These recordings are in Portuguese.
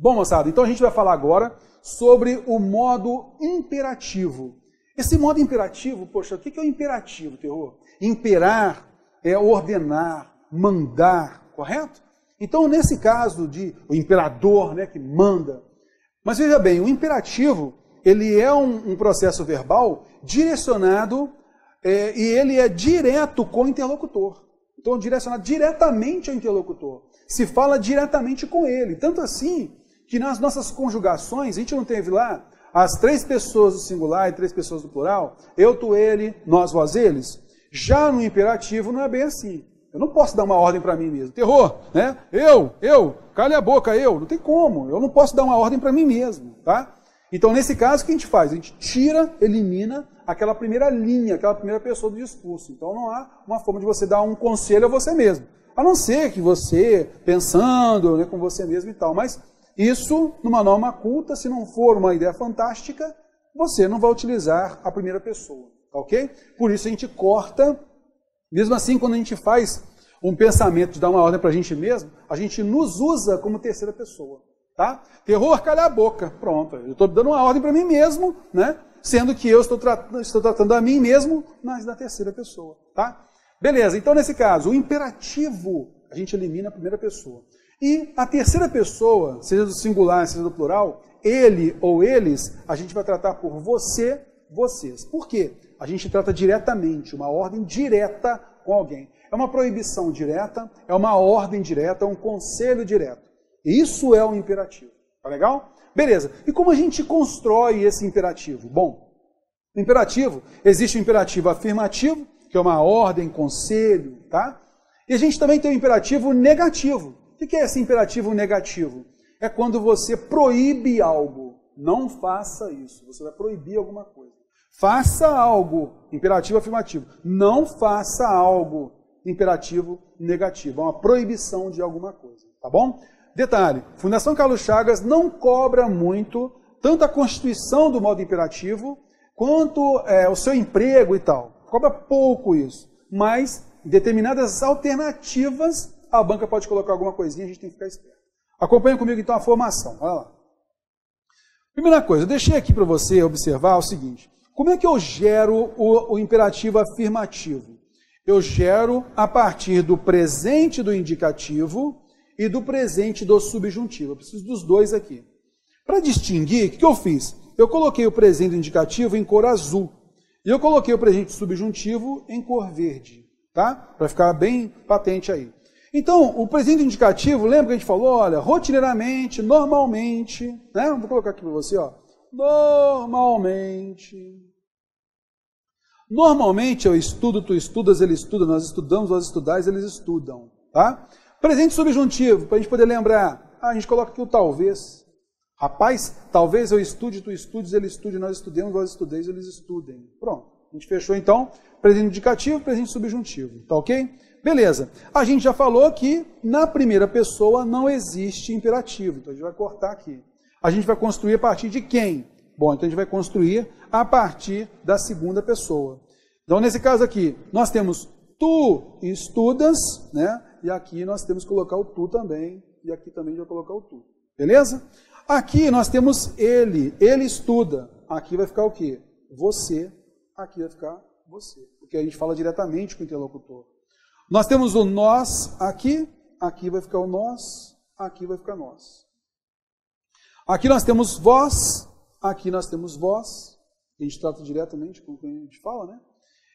Bom, moçada, então a gente vai falar agora sobre o modo imperativo. Esse modo imperativo, poxa, o que é o imperativo, terror? Imperar é ordenar, mandar, correto? Então, nesse caso de o imperador, né, que manda. Mas veja bem, o imperativo, ele é um processo verbal direcionado e ele é direto com o interlocutor. Então, direcionado diretamente ao interlocutor. Se fala diretamente com ele. Tanto assim que nas nossas conjugações, a gente não teve lá as 3 pessoas do singular e 3 pessoas do plural, eu, tu, ele, nós, vós, eles. Já no imperativo não é bem assim. Eu não posso dar uma ordem para mim mesmo. Terror, né? Eu, cale a boca, eu. Não tem como. Eu não posso dar uma ordem para mim mesmo, tá? Então, nesse caso, o que a gente faz? A gente tira, elimina aquela primeira linha, aquela primeira pessoa do discurso. Então, não há uma forma de você dar um conselho a você mesmo. A não ser que você, pensando, né, com você mesmo e tal. Mas isso, numa norma culta, se não for uma ideia fantástica, você não vai utilizar a primeira pessoa, tá ok? Por isso a gente corta, mesmo assim, quando a gente faz um pensamento de dar uma ordem para a gente mesmo, a gente nos usa como terceira pessoa, tá? Terror, calha a boca. Pronto, eu estou dando uma ordem para mim mesmo, né? Sendo que eu estou tratando a mim mesmo, mas na terceira pessoa, tá? Beleza, então nesse caso, o imperativo, a gente elimina a primeira pessoa. E a terceira pessoa, seja do singular, seja do plural, ele ou eles, a gente vai tratar por você, vocês. Por quê? A gente trata diretamente, uma ordem direta com alguém. É uma proibição direta, é uma ordem direta, é um conselho direto. Isso é o imperativo. Tá legal? Beleza. E como a gente constrói esse imperativo? Bom, no imperativo, existe o imperativo afirmativo, que é uma ordem, conselho, tá? E a gente também tem o imperativo negativo. O que é esse imperativo negativo? É quando você proíbe algo. Não faça isso. Você vai proibir alguma coisa. Faça algo, imperativo afirmativo. Não faça algo, imperativo negativo. É uma proibição de alguma coisa. Tá bom? Detalhe, Fundação Carlos Chagas não cobra muito, tanto a constituição do modo imperativo, quanto o seu emprego e tal. Cobra pouco isso. Mas, em determinadas alternativas, a banca pode colocar alguma coisinha, a gente tem que ficar esperto. Acompanha comigo então a formação. Olha lá. Primeira coisa, eu deixei aqui para você observar o seguinte. Como é que eu gero o imperativo afirmativo? Eu gero a partir do presente do indicativo e do presente do subjuntivo. Eu preciso dos dois aqui. Para distinguir, o que eu fiz? Eu coloquei o presente do indicativo em cor azul. E eu coloquei o presente subjuntivo em cor verde. Tá? Para ficar bem patente aí. Então, o presente indicativo, lembra que a gente falou? Olha, rotineiramente, normalmente, né? Vou colocar aqui para você, ó. Normalmente. Normalmente eu estudo, tu estudas, ele estuda, nós estudamos, vós estudais, eles estudam, tá? Presente subjuntivo, para a gente poder lembrar. A gente coloca aqui o talvez. Rapaz, talvez eu estude, tu estudes, ele estude, nós estudemos, vós estudeis, eles estudem. Pronto. A gente fechou então, presente indicativo, presente subjuntivo, tá ok? Beleza. A gente já falou que na primeira pessoa não existe imperativo, então a gente vai cortar aqui. A gente vai construir a partir de quem? Bom, então a gente vai construir a partir da segunda pessoa. Então nesse caso aqui, nós temos tu estudas, né? E aqui nós temos que colocar o tu também, e aqui também a gente vai colocar o tu. Beleza? Aqui nós temos ele estuda. Aqui vai ficar o quê? Você, aqui vai ficar você, porque a gente fala diretamente com o interlocutor. Nós temos o nós aqui vai ficar o nós, aqui vai ficar nós. Aqui nós temos vós, aqui nós temos vós, a gente trata diretamente com quem a gente fala, né?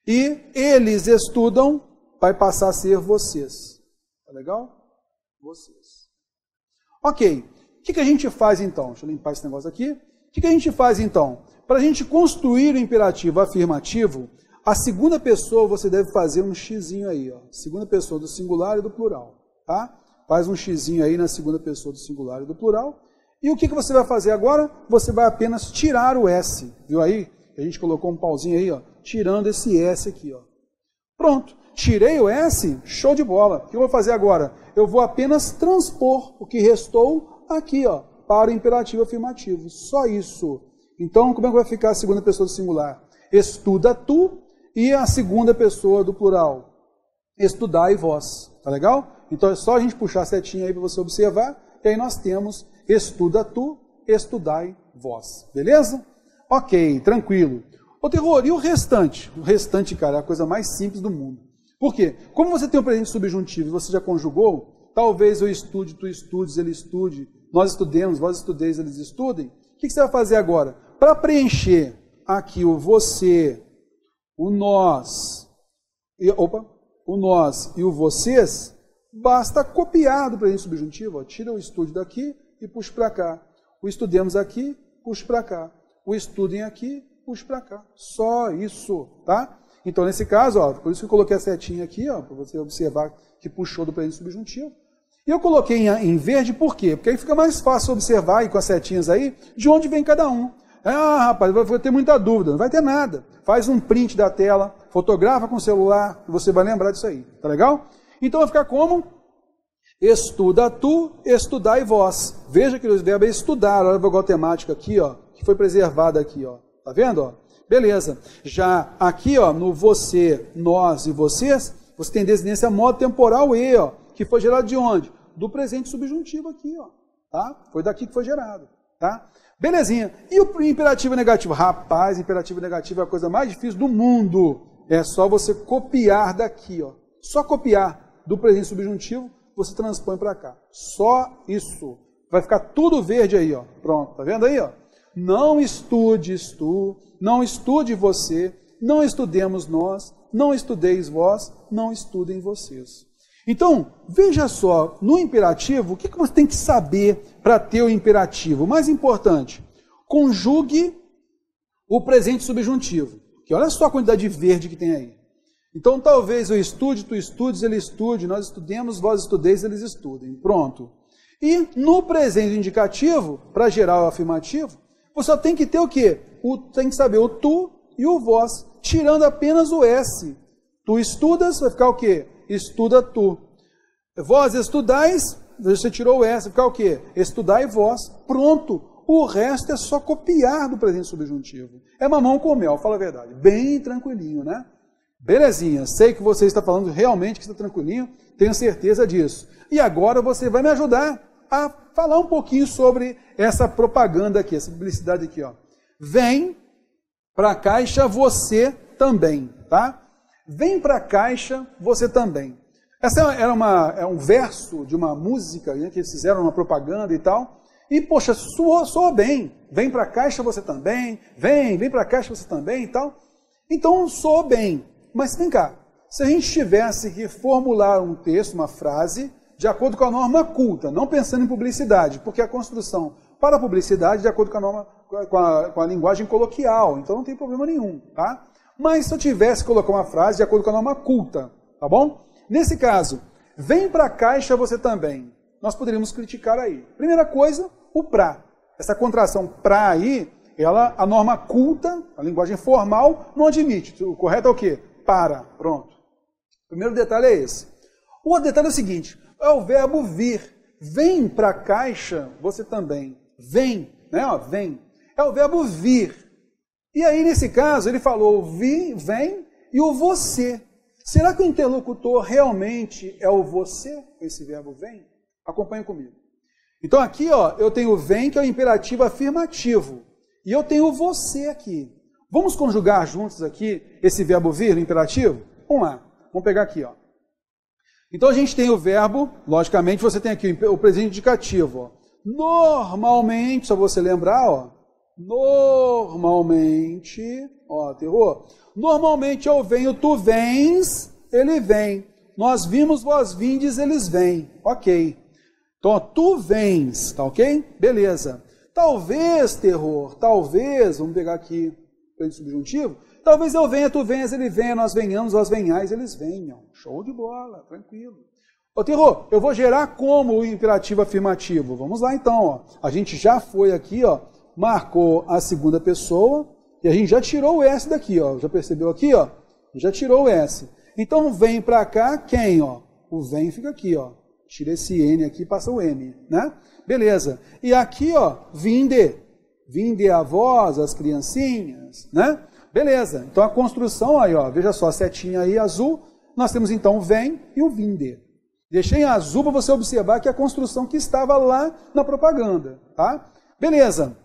E eles estudam, vai passar a ser vocês. Tá legal? Vocês. Ok, o que a gente faz então? Deixa eu limpar esse negócio aqui. O que a gente faz então? Para a gente construir o imperativo afirmativo, a segunda pessoa você deve fazer um xizinho aí, ó. Segunda pessoa do singular e do plural, tá? Faz um xizinho aí na segunda pessoa do singular e do plural. E o que você vai fazer agora? Você vai apenas tirar o S, viu aí? A gente colocou um pauzinho aí, ó, tirando esse S aqui, ó. Pronto, tirei o S, show de bola. O que eu vou fazer agora? Eu vou apenas transpor o que restou aqui, ó, para o imperativo afirmativo. Só isso. Então, como é que vai ficar a segunda pessoa do singular? Estuda tu. E a segunda pessoa do plural, estudai vós. Tá legal? Então é só a gente puxar a setinha aí para você observar, e aí nós temos estuda tu, estudai vós. Beleza? Ok, tranquilo. Ô Terror, e o restante? O restante, cara, é a coisa mais simples do mundo. Por quê? Como você tem o presente subjuntivo e você já conjugou, talvez eu estude, tu estudes, ele estude, nós estudemos, vós estudeis, eles estudem. O que você vai fazer agora? Para preencher aqui o você, o nós, o nós e o vocês, basta copiar do presente subjuntivo. Ó. Tira o estude daqui e puxa para cá. O estudemos aqui, puxa para cá. O estudem aqui, puxa para cá. Só isso, tá? Então, nesse caso, ó, por isso que eu coloquei a setinha aqui, ó, para você observar que puxou do presente subjuntivo. E eu coloquei em verde por quê? Porque aí fica mais fácil observar aí com as setinhas aí de onde vem cada um. Ah, rapaz, vai ter muita dúvida. Não vai ter nada. Faz um print da tela, fotografa com o celular, e você vai lembrar disso aí. Tá legal? Então vai ficar como? Estuda tu, estudai vós. Veja que o verbo é estudar, olha a vogal temática aqui, ó, que foi preservada aqui, ó. Tá vendo, ó? Beleza. Já aqui, ó, no você, nós e vocês, você tem desinência modo temporal e, ó, que foi gerado de onde? Do presente subjuntivo aqui, ó. Tá? Foi daqui que foi gerado, tá? Belezinha. E o imperativo negativo? Rapaz, imperativo negativo é a coisa mais difícil do mundo. É só você copiar daqui, ó. Só copiar do presente subjuntivo, você transpõe para cá. Só isso. Vai ficar tudo verde aí, ó. Pronto, tá vendo aí, ó? Não estudes tu, não estude você, não estudemos nós, não estudeis vós, não estudem vocês. Então, veja só, no imperativo, o que você tem que saber para ter o imperativo? O mais importante, conjugue o presente subjuntivo. Que olha só a quantidade de verde que tem aí. Então, talvez eu estude, tu estudes, ele estude, nós estudemos, vós estudeis, eles estudem. Pronto. E no presente indicativo, para gerar o afirmativo, você só tem que ter o quê? Tem que saber o tu e o vós, tirando apenas o S. Tu estudas, vai ficar o quê? Estuda tu. Vós estudais, você tirou o S, vai ficar o quê? Estudai vós. Pronto. O resto é só copiar do presente subjuntivo. É mamão com mel, fala a verdade. Bem tranquilinho, né? Belezinha. Sei que você está falando realmente que está tranquilinho, tenho certeza disso. E agora você vai me ajudar a falar um pouquinho sobre essa propaganda aqui, essa publicidade aqui, ó. Vem para a caixa você também, tá? Vem para a caixa você também. Essa é um verso de uma música, né, que eles fizeram uma propaganda e tal. E, poxa, soa bem. Vem para a caixa você também. Vem para a caixa você também e tal. Então, soa bem. Mas vem cá. Se a gente tivesse que formular um texto, uma frase, de acordo com a norma culta, não pensando em publicidade, porque a construção para a publicidade de acordo com a norma, com a linguagem coloquial, então não tem problema nenhum, tá? Mas se eu tivesse que colocar uma frase de acordo com a norma culta, tá bom? Nesse caso, vem para a caixa você também. Nós poderíamos criticar aí. Primeira coisa, o pra. Essa contração pra aí, a norma culta, a linguagem formal, não admite. O correto é o quê? Para. Pronto. O primeiro detalhe é esse. O outro detalhe é o seguinte, é o verbo vir. Vem para a caixa você também. Vem, né? Ó, vem. É o verbo vir. E aí, nesse caso, ele falou vem e o você. Será que o interlocutor realmente é o você, esse verbo vem? Acompanhe comigo. Então aqui, ó, eu tenho vem, que é o imperativo afirmativo. E eu tenho o você aqui. Vamos conjugar juntos aqui esse verbo vir no imperativo? Vamos lá. Vamos pegar aqui, ó. Então a gente tem o verbo, logicamente você tem aqui o presente indicativo, ó. Normalmente, só você lembrar, ó. Normalmente, ó, terror. Normalmente eu venho, tu vens, ele vem. Nós vimos, vós vindes, eles vêm. Ok. Então, ó, tu vens, tá ok? Beleza. Talvez, terror, talvez, vamos pegar aqui o subjuntivo, talvez eu venha, tu venhas, ele venha, nós venhamos, vós venhais, eles venham. Show de bola, tranquilo. Ô, terror, eu vou gerar como o imperativo afirmativo? Vamos lá então, ó. A gente já foi aqui, ó, marcou a segunda pessoa e a gente já tirou o S daqui, ó. Já percebeu aqui, ó? Já tirou o S. Então vem para cá quem, ó? O vem fica aqui, ó. Tira esse N aqui e passa o M, né? Beleza. E aqui, ó, vinde. Vinde a vós, as criancinhas, né? Beleza. Então a construção aí, ó, veja só, a setinha aí azul, nós temos então o vem e o vinde. Deixei em azul para você observar que é a construção que estava lá na propaganda, tá? Beleza.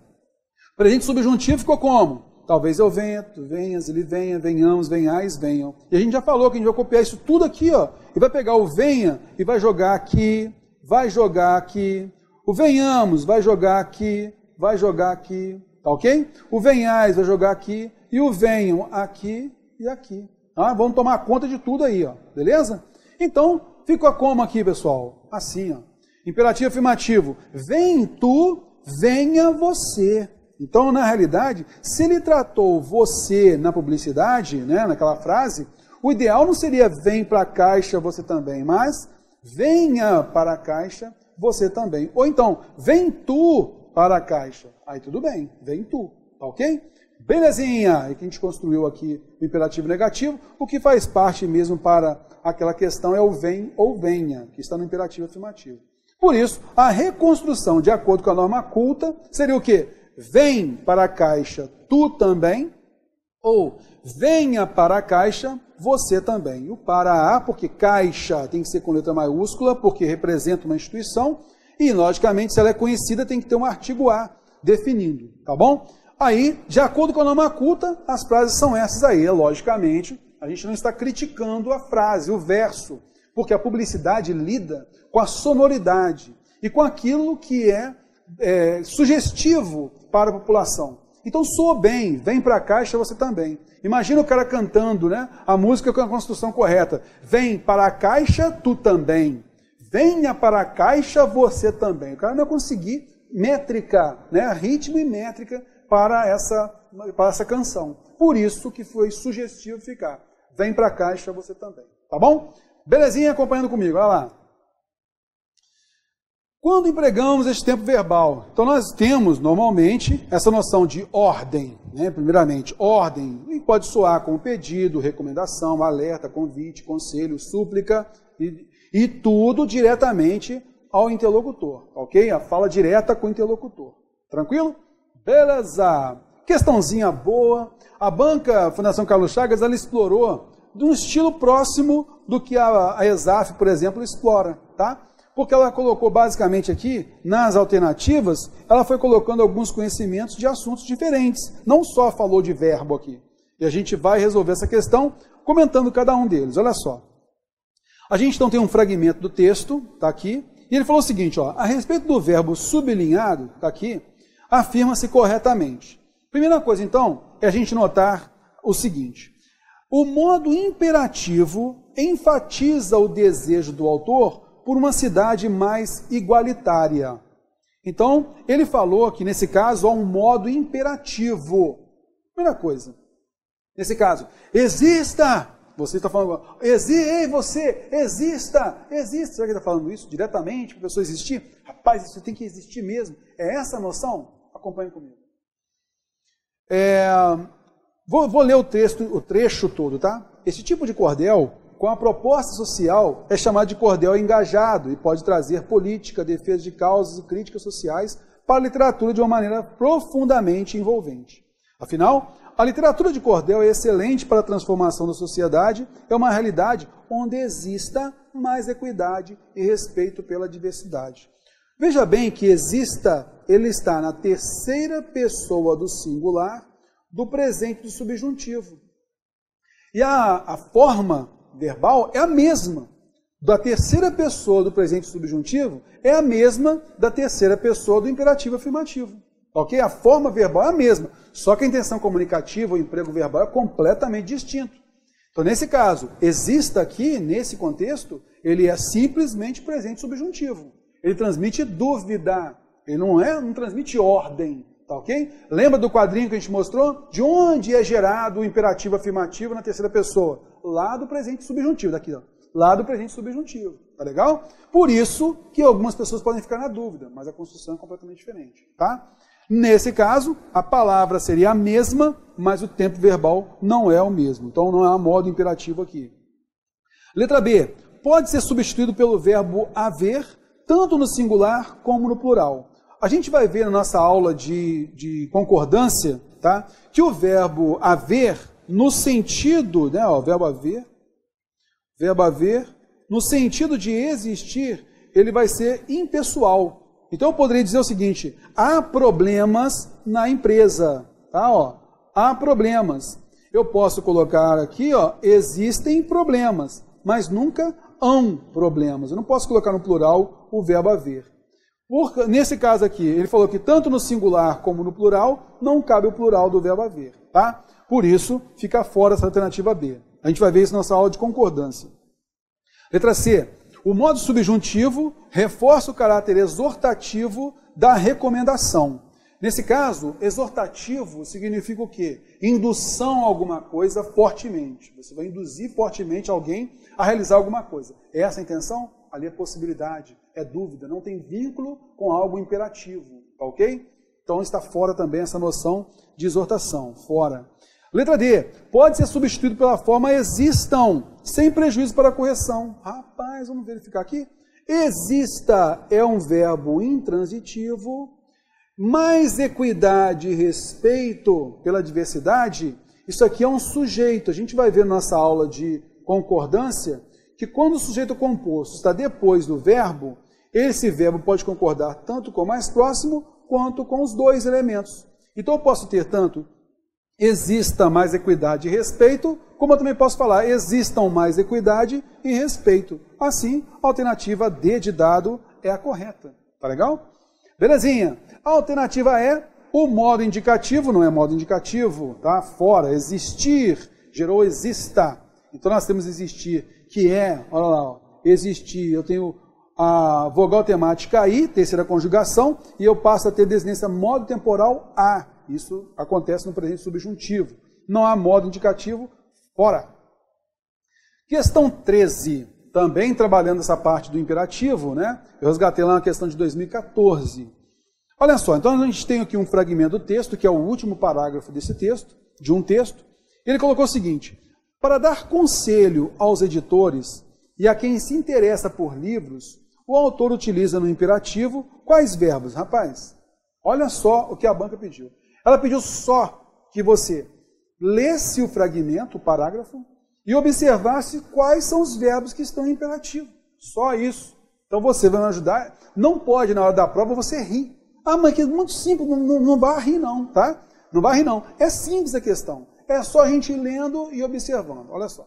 Presente subjuntivo ficou como? Talvez eu venha, tu venhas, ele venha, venhamos, venhais, venham. E a gente já falou que a gente vai copiar isso tudo aqui, ó, e vai pegar o venha e vai jogar aqui, vai jogar aqui. O venhamos vai jogar aqui, vai jogar aqui, tá ok? O venhais vai jogar aqui e o venham aqui e aqui. Tá? Vamos tomar conta de tudo aí, ó, beleza? Então, fica como aqui, pessoal? Assim, ó. Imperativo afirmativo. Vem tu, venha você. Então, na realidade, se ele tratou você na publicidade, né, naquela frase, o ideal não seria vem para a caixa você também, mas venha para a caixa você também. Ou então, vem tu para a caixa. Aí tudo bem, vem tu, tá ok? Belezinha! E que a gente construiu aqui o imperativo negativo, o que faz parte mesmo para aquela questão é o vem ou venha, que está no imperativo afirmativo. Por isso, a reconstrução, de acordo com a norma culta, seria o quê? Vem para a caixa tu também, ou venha para a caixa você também. O para a, porque caixa tem que ser com letra maiúscula, porque representa uma instituição, e logicamente se ela é conhecida tem que ter um artigo a definindo, tá bom? Aí, de acordo com a norma culta, as frases são essas aí, logicamente, a gente não está criticando a frase, o verso, porque a publicidade lida com a sonoridade e com aquilo que é sugestivo para a população. Então soa bem, vem para a caixa você também. Imagina o cara cantando, né, a música com a construção correta. Vem para a caixa tu também. Venha para a caixa você também. O cara não vai conseguir métrica, né, ritmo e métrica para essa canção. Por isso que foi sugestivo ficar. Vem para a caixa você também. Tá bom? Belezinha, acompanhando comigo. Olha lá. Quando empregamos este tempo verbal? Então nós temos, normalmente, essa noção de ordem, né? Primeiramente, ordem, e pode soar como pedido, recomendação, alerta, convite, conselho, súplica, e tudo diretamente ao interlocutor, ok? A fala direta com o interlocutor. Tranquilo? Beleza! Questãozinha boa. A banca Fundação Carlos Chagas, ela explorou de um estilo próximo do que a ESAF, por exemplo, explora, tá? Porque ela colocou basicamente aqui, nas alternativas, ela foi colocando alguns conhecimentos de assuntos diferentes. Não só falou de verbo aqui. E a gente vai resolver essa questão comentando cada um deles. Olha só. A gente então tem um fragmento do texto, está aqui, e ele falou o seguinte, ó, a respeito do verbo sublinhado, está aqui, afirma-se corretamente. Primeira coisa, então, é a gente notar o seguinte. O modo imperativo enfatiza o desejo do autor por uma cidade mais igualitária. Então, ele falou que, nesse caso, há um modo imperativo. Primeira coisa, nesse caso, exista! Você está falando, ei, você, exista, exista. Será que ele está falando isso diretamente para a pessoa existir? Rapaz, isso tem que existir mesmo. É essa a noção? Acompanhe comigo. Vou ler o trecho todo, tá? Esse tipo de cordel, com a proposta social, é chamado de cordel engajado e pode trazer política, defesa de causas e críticas sociais para a literatura de uma maneira profundamente envolvente. Afinal, a literatura de cordel é excelente para a transformação da sociedade, é uma realidade onde exista mais equidade e respeito pela diversidade. Veja bem que exista, ele está na terceira pessoa do singular do presente do subjuntivo. E a forma verbal é a mesma. Da terceira pessoa do presente subjuntivo é a mesma da terceira pessoa do imperativo afirmativo. Ok? A forma verbal é a mesma, só que a intenção comunicativa, o emprego verbal é completamente distinto. Então, nesse caso, exista aqui, nesse contexto, ele é simplesmente presente subjuntivo. Ele transmite dúvida, ele não transmite ordem. Tá ok? Lembra do quadrinho que a gente mostrou? De onde é gerado o imperativo afirmativo na terceira pessoa? Lá do presente subjuntivo, daqui, ó. Lá do presente subjuntivo. Tá legal? Por isso que algumas pessoas podem ficar na dúvida, mas a construção é completamente diferente. Tá? Nesse caso, a palavra seria a mesma, mas o tempo verbal não é o mesmo. Então não há modo imperativo aqui. Letra B. Pode ser substituído pelo verbo haver, tanto no singular como no plural. A gente vai ver na nossa aula de concordância, tá, que o verbo haver, no sentido, né, o verbo haver, no sentido de existir, ele vai ser impessoal. Então eu poderia dizer o seguinte: há problemas na empresa, tá? Ó, há problemas. Eu posso colocar aqui, ó, existem problemas, mas nunca hão problemas. Eu não posso colocar no plural o verbo haver. Nesse caso aqui, ele falou que tanto no singular como no plural, não cabe o plural do verbo haver, tá? Por isso, fica fora essa alternativa B. A gente vai ver isso na nossa aula de concordância. Letra C. O modo subjuntivo reforça o caráter exortativo da recomendação. Nesse caso, exortativo significa o quê? Indução a alguma coisa fortemente. Você vai induzir fortemente alguém a realizar alguma coisa. É essa a intenção? Ali é possibilidade, é dúvida, não tem vínculo com algo imperativo, tá ok? Então está fora também essa noção de exortação, fora. Letra D, pode ser substituído pela forma existam, sem prejuízo para a correção. Rapaz, vamos verificar aqui. Exista é um verbo intransitivo, mais equidade e respeito pela diversidade, isso aqui é um sujeito. A gente vai ver na nossa aula de concordância que quando o sujeito composto está depois do verbo, esse verbo pode concordar tanto com o mais próximo quanto com os dois elementos. Então eu posso ter tanto exista mais equidade e respeito, como eu também posso falar existam mais equidade e respeito. Assim, a alternativa D de dado é a correta. Tá legal? Belezinha. A alternativa é o modo indicativo, não é modo indicativo, tá? Fora, existir, gerou exista. Então nós temos existir, que é, olha lá, ó, existir, eu tenho a vogal temática I, terceira conjugação, e eu passo a ter desinência modo temporal A. Isso acontece no presente subjuntivo. Não há modo indicativo, fora. Questão 13, também trabalhando essa parte do imperativo, né? Eu resgatei lá na questão de 2014. Olha só, então a gente tem aqui um fragmento do texto, que é o último parágrafo desse texto, de um texto. Ele colocou o seguinte: para dar conselho aos editores e a quem se interessa por livros, o autor utiliza no imperativo quais verbos? Rapaz, olha só o que a banca pediu. Ela pediu só que você lesse o fragmento, o parágrafo, e observasse quais são os verbos que estão em imperativo. Só isso. Então você vai me ajudar. Não pode, na hora da prova, você rir. Ah, mas que é muito simples, não vai rir não, tá? Não vai rir não. É simples a questão. É só a gente ir lendo e observando. Olha só.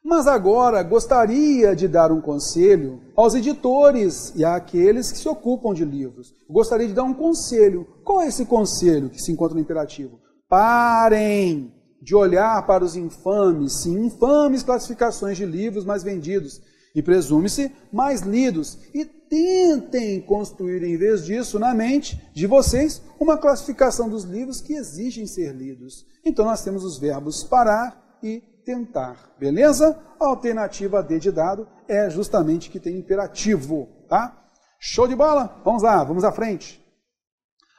Mas agora gostaria de dar um conselho aos editores e àqueles que se ocupam de livros. Gostaria de dar um conselho. Qual é esse conselho que se encontra no imperativo? Parem de olhar para os infames, sim, infames classificações de livros mais vendidos e, presume-se, mais lidos. E tentem construir, em vez disso, na mente de vocês, uma classificação dos livros que exigem ser lidos. Então nós temos os verbos parar e tentar, beleza? A alternativa D de dado é justamente que tem imperativo, tá? Show de bola? Vamos lá, vamos à frente.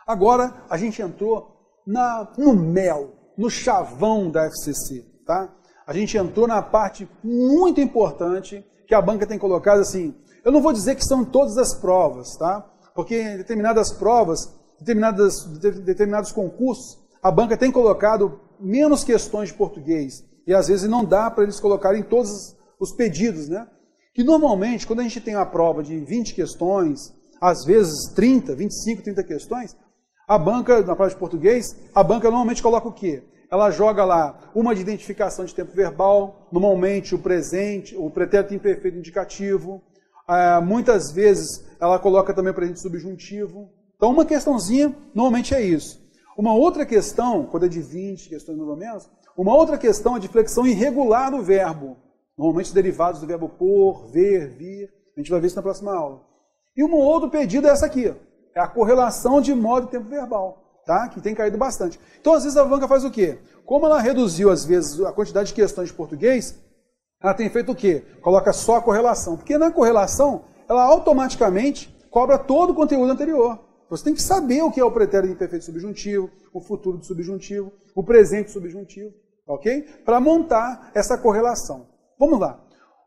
Agora a gente entrou no mel, no chavão da FCC, tá? A gente entrou na parte muito importante que a banca tem colocado assim. Eu não vou dizer que são todas as provas, tá? Porque em determinadas provas, determinados concursos, a banca tem colocado menos questões de português. E às vezes não dá para eles colocarem todos os pedidos, né? Que normalmente, quando a gente tem uma prova de 20 questões, às vezes 30, 25, 30 questões, a banca, na prova de português, a banca normalmente coloca o quê? Ela joga lá uma de identificação de tempo verbal, normalmente o presente, o pretérito imperfeito indicativo, muitas vezes ela coloca também o presente subjuntivo. Então uma questãozinha, normalmente é isso. Uma outra questão, quando é de 20 questões mais ou menos, uma outra questão é de flexão irregular do verbo. Normalmente os derivados do verbo por, ver, vir. A gente vai ver isso na próxima aula. E um outro pedido é essa aqui. É a correlação de modo e tempo verbal, tá? Que tem caído bastante. Então, às vezes, a banca faz o quê? Como ela reduziu, às vezes, a quantidade de questões de português, ela tem feito o quê? Coloca só a correlação. Porque na correlação, ela automaticamente cobra todo o conteúdo anterior. Você tem que saber o que é o pretérito imperfeito subjuntivo, o futuro do subjuntivo, o presente subjuntivo. Ok? Para montar essa correlação. Vamos lá.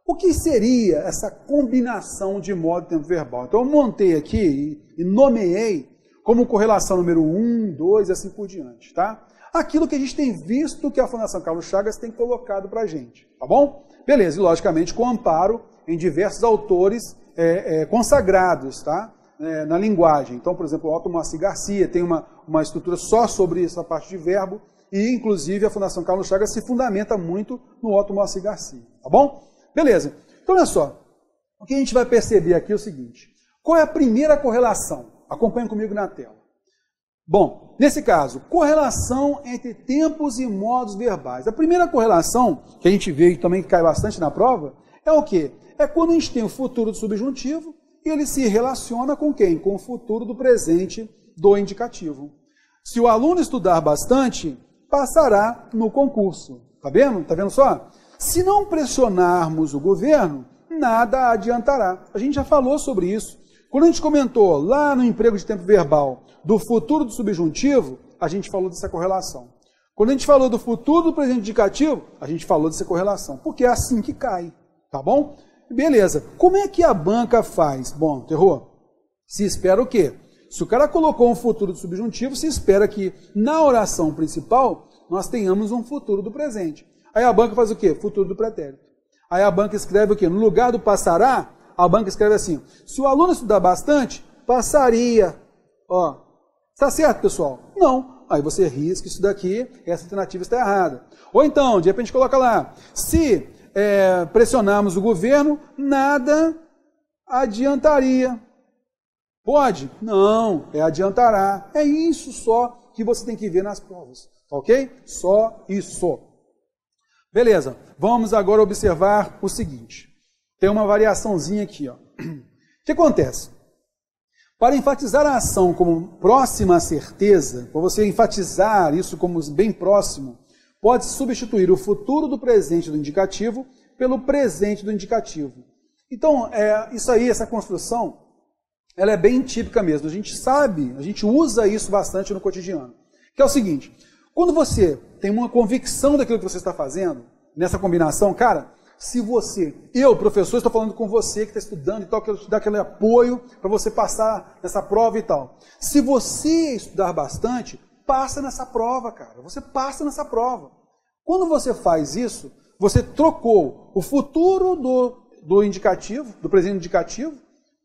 O que seria essa combinação de modo e tempo verbal? Então eu montei aqui e nomeei como correlação número 1, 2 e assim por diante. Tá? Aquilo que a gente tem visto que a Fundação Carlos Chagas tem colocado para a gente, tá bom? Beleza, e logicamente com amparo em diversos autores consagrados, tá? Na linguagem. Então, por exemplo, o Otto Moacir Garcia tem uma estrutura só sobre essa parte de verbo, e inclusive a Fundação Carlos Chagas se fundamenta muito no Otto Moacir Garcia, tá bom? Beleza, então olha só, o que a gente vai perceber aqui é o seguinte, qual é a primeira correlação? Acompanhe comigo na tela. Bom, nesse caso, correlação entre tempos e modos verbais. A primeira correlação, que a gente vê e também cai bastante na prova, é o quê? É quando a gente tem o futuro do subjuntivo e ele se relaciona com quem? Com o futuro do presente do indicativo. Se o aluno estudar bastante, passará no concurso. Tá vendo? Tá vendo só? Se não pressionarmos o governo, nada adiantará. A gente já falou sobre isso. Quando a gente comentou lá no emprego de tempo verbal do futuro do subjuntivo, a gente falou dessa correlação. Quando a gente falou do futuro do presente indicativo, a gente falou dessa correlação, porque é assim que cai, tá bom? Beleza. Como é que a banca faz? Bom, terror, se espera o quê? Se o cara colocou um futuro do subjuntivo, se espera que na oração principal nós tenhamos um futuro do presente. Aí a banca faz o quê? Futuro do pretérito. Aí a banca escreve o quê? No lugar do passará, a banca escreve assim, se o aluno estudar bastante, passaria. Ó, está certo, pessoal? Não. Aí você risca isso daqui, essa alternativa está errada. Ou então, de repente coloca lá, se pressionarmos o governo, nada adiantaria. Pode? Não, adiantará. É isso só que você tem que ver nas provas, ok? Só isso. Beleza, vamos agora observar o seguinte. Tem uma variaçãozinha aqui, ó. O que acontece? Para enfatizar a ação como próxima à certeza, para você enfatizar isso como bem próximo, pode-se substituir o futuro do presente do indicativo pelo presente do indicativo. Então, isso aí, essa construção, ela é bem típica mesmo. A gente sabe, a gente usa isso bastante no cotidiano. Que é o seguinte, quando você tem uma convicção daquilo que você está fazendo, nessa combinação, cara, se você, eu, professor, estou falando com você que está estudando e tal, quero te dar aquele apoio para você passar nessa prova e tal. Se você estudar bastante, passa nessa prova, cara. Você passa nessa prova. Quando você faz isso, você trocou o futuro do indicativo, do presente indicativo,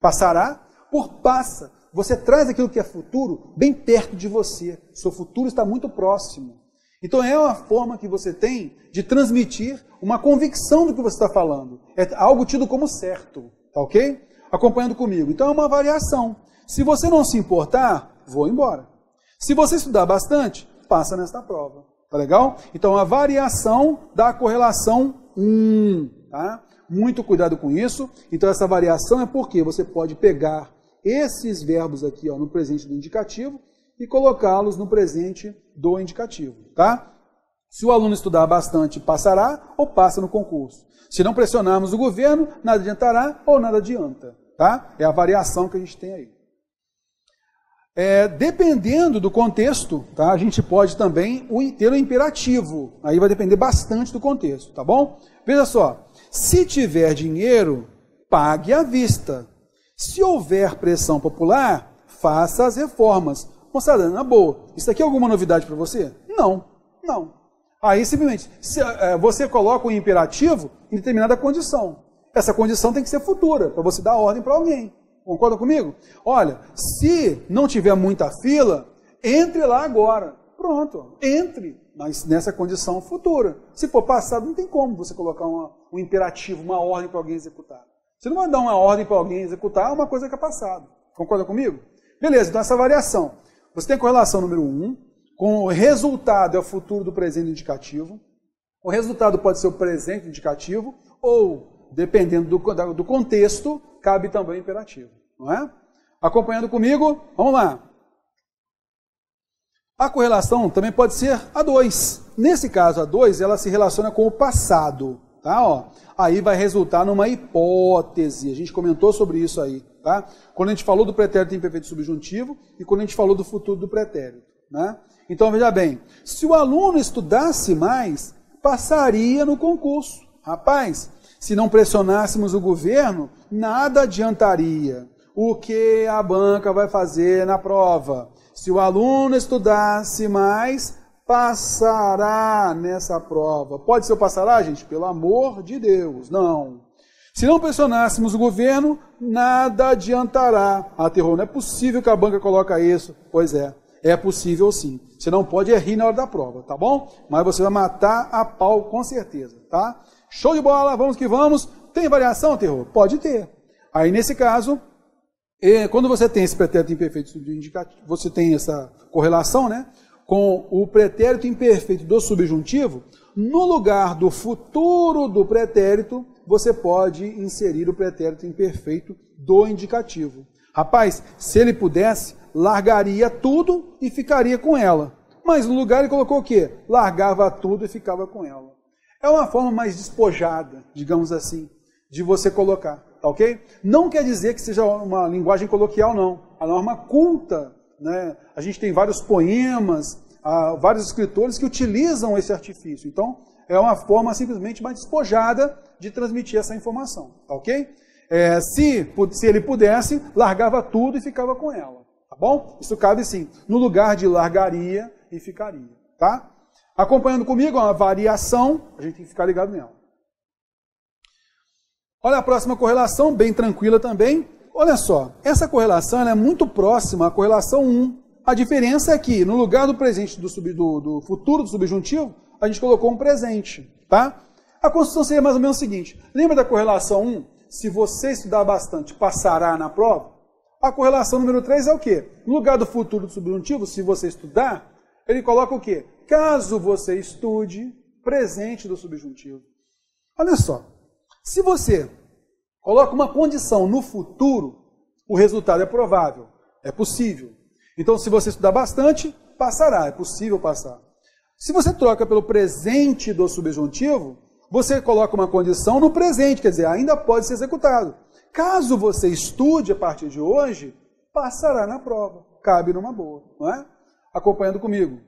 passará, por passa. Você traz aquilo que é futuro bem perto de você. Seu futuro está muito próximo. Então é uma forma que você tem de transmitir uma convicção do que você está falando. É algo tido como certo, tá ok? Acompanhando comigo. Então é uma variação. Se você não se importar, vou embora. Se você estudar bastante, passa nesta prova. Tá legal? Então a variação da correlação 1, tá? Muito cuidado com isso. Então essa variação é porque você pode pegar esses verbos aqui, ó, no presente do indicativo e colocá-los no presente do indicativo, tá? Se o aluno estudar bastante, passará ou passa no concurso. Se não pressionarmos o governo, nada adiantará ou nada adianta, tá? É a variação que a gente tem aí. Dependendo do contexto, tá? A gente pode também ter o imperativo. Aí vai depender bastante do contexto, tá bom? Veja só, se tiver dinheiro, pague à vista. Se houver pressão popular, faça as reformas. Moçada, na boa, isso aqui é alguma novidade para você? Não, não. Aí simplesmente, você coloca o imperativo em determinada condição. Essa condição tem que ser futura, para você dar ordem para alguém. Concorda comigo? Olha, se não tiver muita fila, entre lá agora. Pronto, entre, mas nessa condição futura. Se for passado, não tem como você colocar um imperativo, uma ordem para alguém executar. Você não vai dar uma ordem para alguém executar uma coisa que é passado. Concorda comigo? Beleza, então essa variação. Você tem a correlação número 1, com o resultado é o futuro do presente indicativo. O resultado pode ser o presente indicativo, ou, dependendo do contexto, cabe também o imperativo. Não é? Acompanhando comigo, vamos lá. A correlação também pode ser a 2. Nesse caso, a 2, ela se relaciona com o passado. Tá? Ó, aí vai resultar numa hipótese. A gente comentou sobre isso aí. Tá? Quando a gente falou do pretérito imperfeito subjuntivo e quando a gente falou do futuro do pretérito. Né? Então, veja bem, se o aluno estudasse mais, passaria no concurso. Rapaz, se não pressionássemos o governo, nada adiantaria. O que a banca vai fazer na prova? Se o aluno estudasse mais, passará nessa prova. Pode ser o passará, gente? Pelo amor de Deus, não. Se não pressionássemos o governo, nada adiantará. Ah, Terror, não é possível que a banca coloque isso. Pois é possível sim. Você não pode rir na hora da prova, tá bom? Mas você vai matar a pau com certeza, tá? Show de bola, vamos que vamos. Tem variação, Terror? Pode ter. Aí, nesse caso, quando você tem esse pretérito imperfeito subindicativo, você tem essa correlação, né, com o pretérito imperfeito do subjuntivo, no lugar do futuro do pretérito, você pode inserir o pretérito imperfeito do indicativo. Rapaz, se ele pudesse, largaria tudo e ficaria com ela. Mas no lugar ele colocou o quê? Largava tudo e ficava com ela. É uma forma mais despojada, digamos assim, de você colocar, tá ok? Não quer dizer que seja uma linguagem coloquial, não. A norma culta, né? A gente tem vários poemas, vários escritores que utilizam esse artifício. Então, é uma forma simplesmente mais despojada de transmitir essa informação, tá ok? Se ele pudesse, largava tudo e ficava com ela, tá bom? Isso cabe sim, no lugar de largaria e ficaria, tá? Acompanhando comigo, uma variação, a gente tem que ficar ligado nela. Olha a próxima correlação, bem tranquila também. Olha só, essa correlação ela é muito próxima à correlação 1. A diferença é que, no lugar do presente do futuro do subjuntivo, a gente colocou um presente, tá? A construção seria mais ou menos o seguinte. Lembra da correlação 1? Se você estudar bastante, passará na prova? A correlação número 3 é o quê? No lugar do futuro do subjuntivo, se você estudar, ele coloca o quê? Caso você estude, presente do subjuntivo. Olha só. Se você coloca uma condição no futuro, o resultado é provável, é possível. Então, se você estudar bastante, passará, é possível passar. Se você troca pelo presente do subjuntivo, você coloca uma condição no presente, quer dizer, ainda pode ser executado. Caso você estude a partir de hoje, passará na prova. Cabe numa boa, não é? Acompanhando comigo.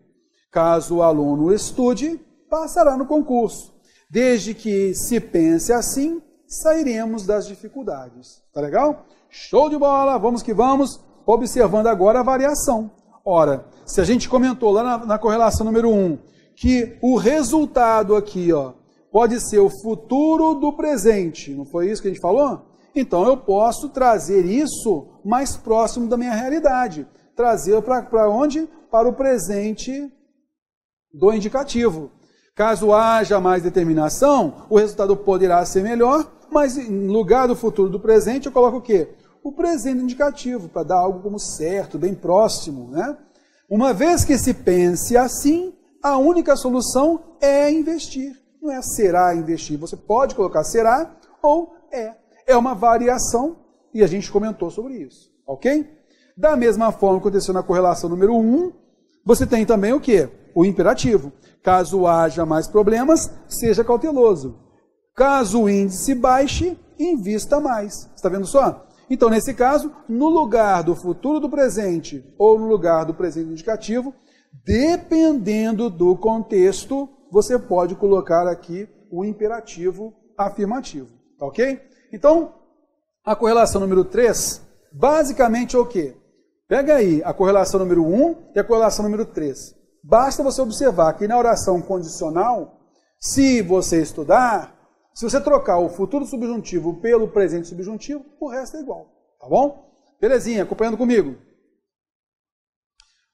Caso o aluno estude, passará no concurso. Desde que se pense assim, sairemos das dificuldades. Tá legal? Show de bola, vamos que vamos. Observando agora a variação. Ora, se a gente comentou lá na correlação número 1, que o resultado aqui, ó, pode ser o futuro do presente, não foi isso que a gente falou? Então eu posso trazer isso mais próximo da minha realidade. Trazer para onde? Para o presente do indicativo. Caso haja mais determinação, o resultado poderá ser melhor, mas em lugar do futuro do presente, eu coloco o quê? O presente indicativo, para dar algo como certo, bem próximo, né? Uma vez que se pense assim, a única solução é investir. Não é será investir. Você pode colocar será ou é. É uma variação e a gente comentou sobre isso, ok? Da mesma forma que aconteceu na correlação número 1, você tem também o quê? O imperativo. Caso haja mais problemas, seja cauteloso. Caso o índice baixe, invista mais. Está vendo só? Então, nesse caso, no lugar do futuro do presente ou no lugar do presente indicativo, dependendo do contexto, você pode colocar aqui o imperativo afirmativo. Tá ok? Então, a correlação número 3, basicamente é o quê? Pega aí a correlação número 1 e a correlação número 3. Basta você observar que na oração condicional, se você estudar, se você trocar o futuro subjuntivo pelo presente subjuntivo, o resto é igual. Tá bom? Belezinha, acompanhando comigo.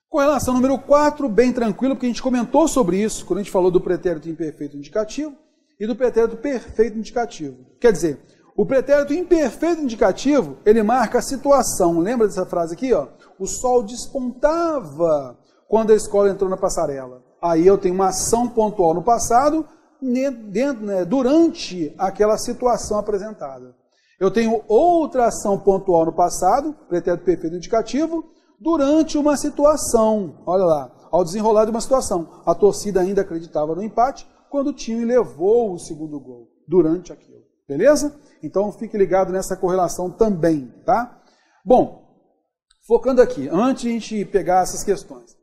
Correlação número 4, bem tranquilo, porque a gente comentou sobre isso quando a gente falou do pretérito imperfeito indicativo e do pretérito perfeito indicativo. Quer dizer, o pretérito imperfeito indicativo, ele marca a situação. Lembra dessa frase aqui? Ó? O sol despontava quando a escola entrou na passarela. Aí eu tenho uma ação pontual no passado, durante aquela situação apresentada. Eu tenho outra ação pontual no passado, pretérito perfeito indicativo, durante uma situação. Olha lá, ao desenrolar de uma situação. A torcida ainda acreditava no empate quando o time levou o segundo gol, durante aquilo. Beleza? Então fique ligado nessa correlação também, tá? Bom, focando aqui, antes de a gente pegar essas questões,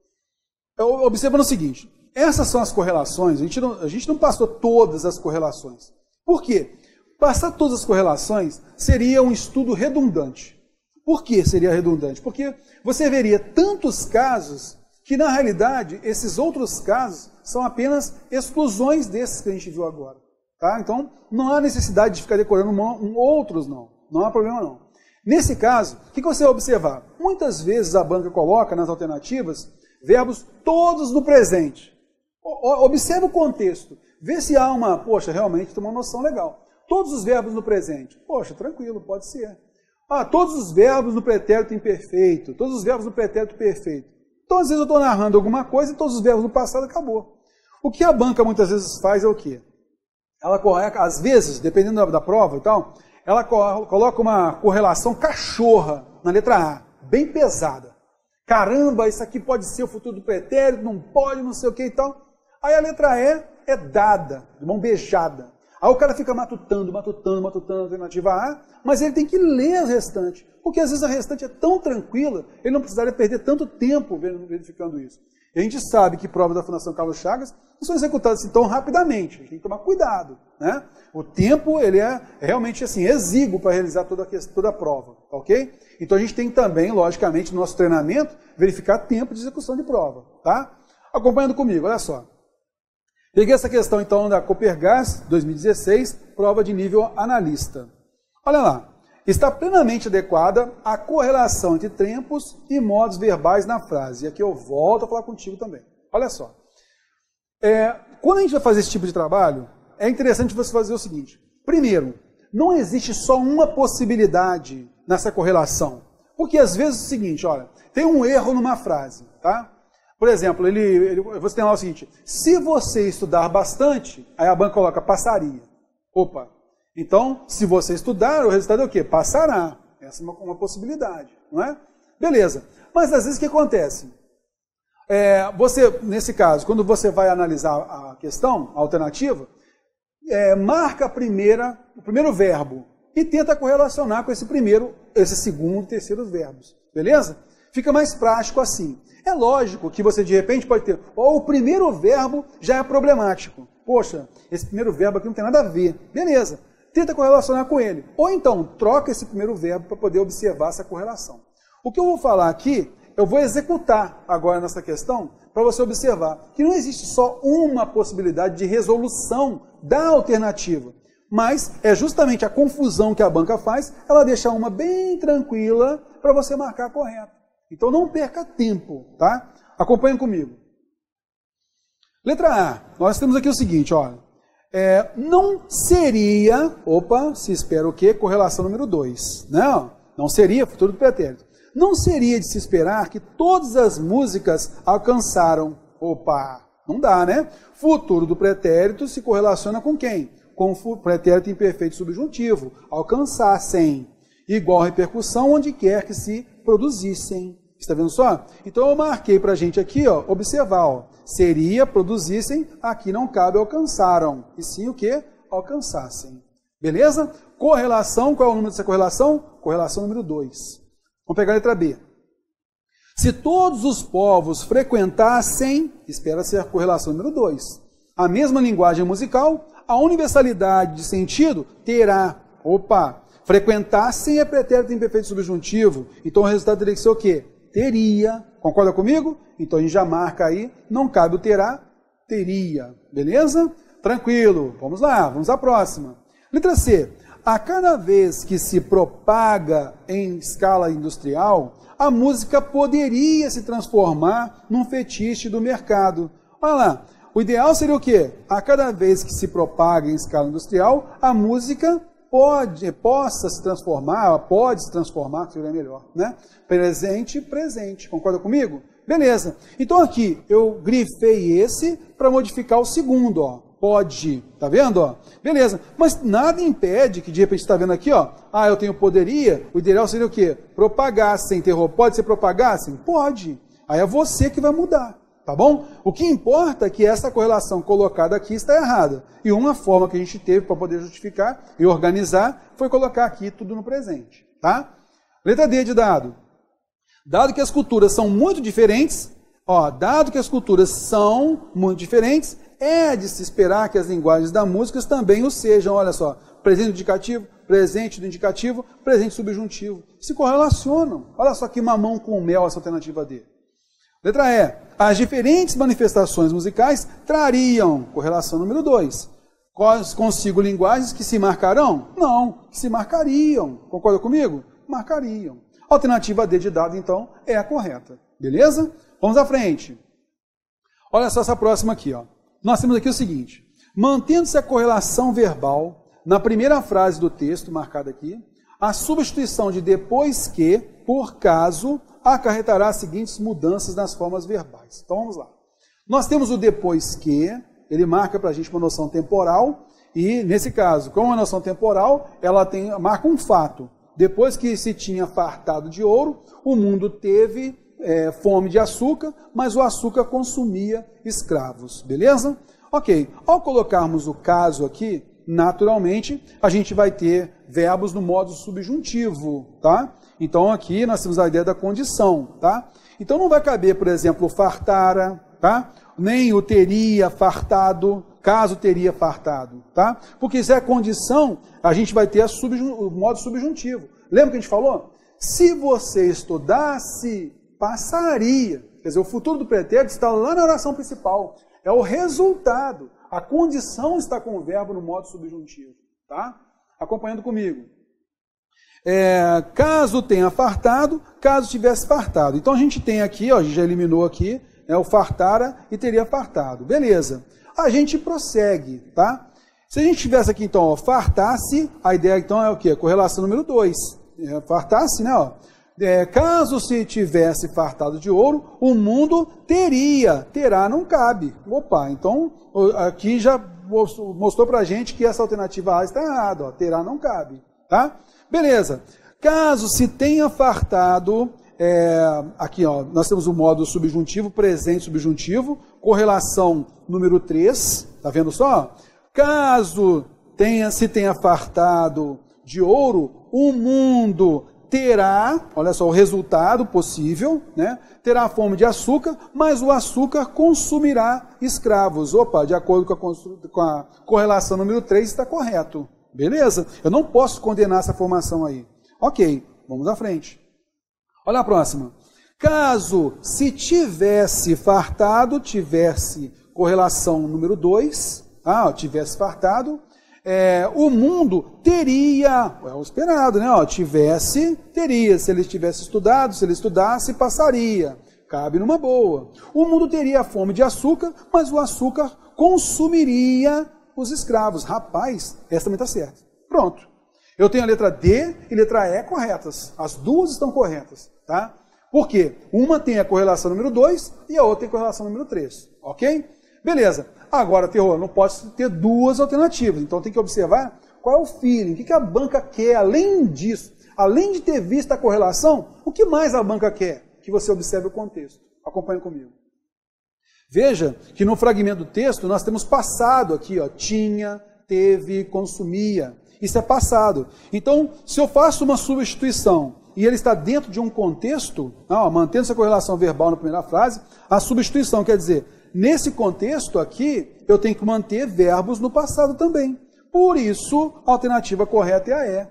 observando o seguinte, essas são as correlações, a gente não passou todas as correlações. Por quê? Passar todas as correlações seria um estudo redundante. Por que seria redundante? Porque você veria tantos casos que na realidade esses outros casos são apenas exclusões desses que a gente viu agora. Tá? Então não há necessidade de ficar decorando outros não há problema não. Nesse caso, o que você vai observar? Muitas vezes a banca coloca nas alternativas verbos todos no presente. Observa o contexto, vê se há realmente tem uma noção legal. Todos os verbos no presente, tranquilo, pode ser. Todos os verbos no pretérito imperfeito, todos os verbos no pretérito perfeito. Então, às vezes eu estou narrando alguma coisa e todos os verbos no passado acabou. O que a banca muitas vezes faz é o quê? Ela às vezes, dependendo da prova e tal, ela coloca uma correlação cachorra na letra A, bem pesada. Caramba, isso aqui pode ser o futuro do pretérito, não pode, não sei o que e tal. Aí a letra E é dada, de mão beijada. Aí o cara fica matutando a alternativa A, mas ele tem que ler a restante, porque às vezes a restante é tão tranquila, ele não precisaria perder tanto tempo verificando isso. E a gente sabe que provas da Fundação Carlos Chagas não são executadas assim tão rapidamente, a gente tem que tomar cuidado, né? O tempo ele é realmente assim, exíguo para realizar toda a prova, ok? Então a gente tem também, logicamente, no nosso treinamento, verificar tempo de execução de prova, tá? Acompanhando comigo, olha só. Peguei essa questão, então, da Copergás, 2016, prova de nível analista. Olha lá. Está plenamente adequada a correlação entre tempos e modos verbais na frase. E aqui eu volto a falar contigo também. Olha só. Quando a gente vai fazer esse tipo de trabalho, é interessante você fazer o seguinte. Primeiro, não existe só uma possibilidade nessa correlação. Porque às vezes é o seguinte, olha, tem um erro numa frase, tá? Por exemplo, você tem lá o seguinte, se você estudar bastante, aí a banca coloca passaria. Opa, então, se você estudar, o resultado é o quê? Passará. Essa é uma possibilidade, não é? Beleza. Mas às vezes o que acontece? Nesse caso, quando você vai analisar a questão, a alternativa, marca o primeiro verbo e tenta correlacionar com esse segundo e terceiro verbos. Beleza? Fica mais prático assim. É lógico que você de repente pode ter, o primeiro verbo já é problemático. Poxa, esse primeiro verbo aqui não tem nada a ver. Beleza, tenta correlacionar com ele. Ou então, troca esse primeiro verbo para poder observar essa correlação. O que eu vou falar aqui, eu vou executar agora nessa questão para você observar que não existe só uma possibilidade de resolução da alternativa. Mas é justamente a confusão que a banca faz, ela deixa uma bem tranquila para você marcar a correta. Então não perca tempo, tá? Acompanhem comigo. Letra A, nós temos aqui o seguinte, olha. Não seria, se espera o quê? Correlação número 2. Não seria futuro do pretérito. Não seria de se esperar que todas as músicas alcançaram. Não dá, né? Futuro do pretérito se correlaciona com quem? Com o pretérito imperfeito subjuntivo. Alcançassem. Igual repercussão onde quer que se produzissem. Está vendo só? Então eu marquei para a gente aqui, observar. Seria, produzissem, aqui não cabe alcançaram. E sim o quê? Alcançassem. Beleza? Correlação, qual é o número dessa correlação? Correlação número 2. Vamos pegar a letra B. Se todos os povos frequentassem, espera-se a correlação número 2, a mesma linguagem musical, a universalidade de sentido terá, frequentassem é pretérito imperfeito subjuntivo, então o resultado teria que ser o quê? Teria. Concorda comigo? Então a gente já marca aí, não cabe o terá, teria. Beleza? Tranquilo. Vamos lá, vamos à próxima. Letra C. A cada vez que se propaga em escala industrial, a música poderia se transformar num fetiche do mercado. Olha lá, o ideal seria o quê? A cada vez que se propaga em escala industrial, a música pode se transformar, que seria melhor, né? Presente, concorda comigo? Beleza, então aqui eu grifei esse para modificar o segundo, pode, tá vendo? Beleza, mas nada impede que de repente está vendo aqui, eu tenho poderia, o ideal seria o quê? Propagassem, pode ser propagassem? Pode, aí é você que vai mudar. Tá bom? O que importa é que essa correlação colocada aqui está errada. E uma forma que a gente teve para poder justificar e organizar foi colocar aqui tudo no presente. Tá? Letra D de dado. Dado que as culturas são muito diferentes, é de se esperar que as linguagens da música também o sejam. Olha só, presente do indicativo, presente subjuntivo. Se correlacionam. Olha só que mamão com mel essa alternativa D. Letra E. As diferentes manifestações musicais trariam, correlação número 2, consigo linguagens que se marcarão? Não, que se marcariam. Concorda comigo? Marcariam. Alternativa D de dado, então, é a correta. Beleza? Vamos à frente. Olha só essa próxima aqui. Ó. Nós temos aqui o seguinte. Mantendo-se a correlação verbal na primeira frase do texto, marcada aqui, a substituição de depois que, por caso, acarretará as seguintes mudanças nas formas verbais. Então vamos lá. Nós temos o depois que, ele marca para a gente uma noção temporal, e nesse caso, como é uma noção temporal, ela marca um fato. Depois que se tinha fartado de ouro, o mundo teve fome de açúcar, mas o açúcar consumia escravos. Beleza? Ok. Ao colocarmos o caso aqui, naturalmente, a gente vai ter verbos no modo subjuntivo, tá? Então aqui nós temos a ideia da condição, tá? Então não vai caber, por exemplo, o fartara, tá? Nem o teria fartado, caso teria fartado, tá? Porque se é condição, a gente vai ter o modo subjuntivo. Lembra que a gente falou? Se você estudasse, passaria. Quer dizer, o futuro do pretérito está lá na oração principal. É o resultado. A condição está com o verbo no modo subjuntivo, tá? Acompanhando comigo. Caso tenha fartado, caso tivesse fartado. Então a gente tem aqui, ó, a gente já eliminou aqui, o fartara e teria fartado. Beleza. A gente prossegue, tá? Se a gente tivesse aqui, então, ó, fartasse, a ideia então é o quê? Correlação número 2. Fartasse, né? Ó. Caso se tivesse fartado de ouro, o mundo terá não cabe. Opa, então aqui já mostrou pra gente que essa alternativa A está errada, ó, terá não cabe, tá? Beleza. Caso se tenha fartado, aqui ó, nós temos o modo subjuntivo, presente subjuntivo, correlação número 3, tá vendo só? Caso se tenha fartado de ouro, o mundo terá, olha só o resultado possível, né? Terá fome de açúcar, mas o açúcar consumirá escravos. Opa, de acordo com a correlação número 3, está correto. Beleza? Eu não posso condenar essa formação aí. Ok, vamos à frente. Olha a próxima. Caso se tivesse fartado, tivesse correlação número 2, tivesse fartado, o mundo teria, é o esperado, né? Ó, teria. Se ele tivesse estudado, se ele estudasse, passaria. Cabe numa boa. O mundo teria fome de açúcar, mas o açúcar consumiria os escravos. Rapaz, essa também está certa. Pronto. Eu tenho a letra D e letra E corretas. As duas estão corretas, tá? Por quê? Uma tem a correlação número 2 e a outra tem a correlação número 3. Ok? Beleza. Agora, terror, não pode ter duas alternativas. Então tem que observar qual é o feeling, o que a banca quer, além disso. Além de ter visto a correlação, o que mais a banca quer? Que você observe o contexto. Acompanhe comigo. Veja que no fragmento do texto nós temos passado aqui, ó, tinha, teve, consumia. Isso é passado. Então, se eu faço uma substituição e ele está dentro de um contexto, mantendo essa correlação verbal na primeira frase, a substituição quer dizer, nesse contexto aqui, eu tenho que manter verbos no passado também. Por isso, a alternativa correta é a E.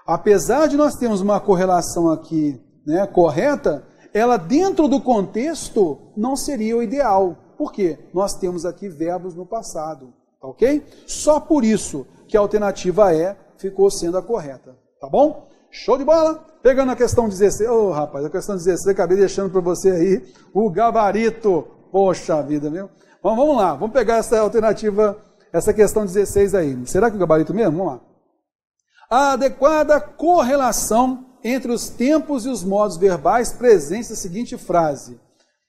Apesar de nós termos uma correlação aqui, né, correta, ela dentro do contexto não seria o ideal. Por quê? Nós temos aqui verbos no passado, tá ok? Só por isso que a alternativa E ficou sendo a correta, tá bom? Show de bola? Pegando a questão 16, rapaz, a questão 16, acabei deixando para você aí o gabarito. Poxa vida, meu. Bom, vamos lá, vamos pegar essa alternativa, essa questão 16 aí. Será que é o gabarito mesmo? Vamos lá. A adequada correlação entre os tempos e os modos verbais presentes na seguinte frase.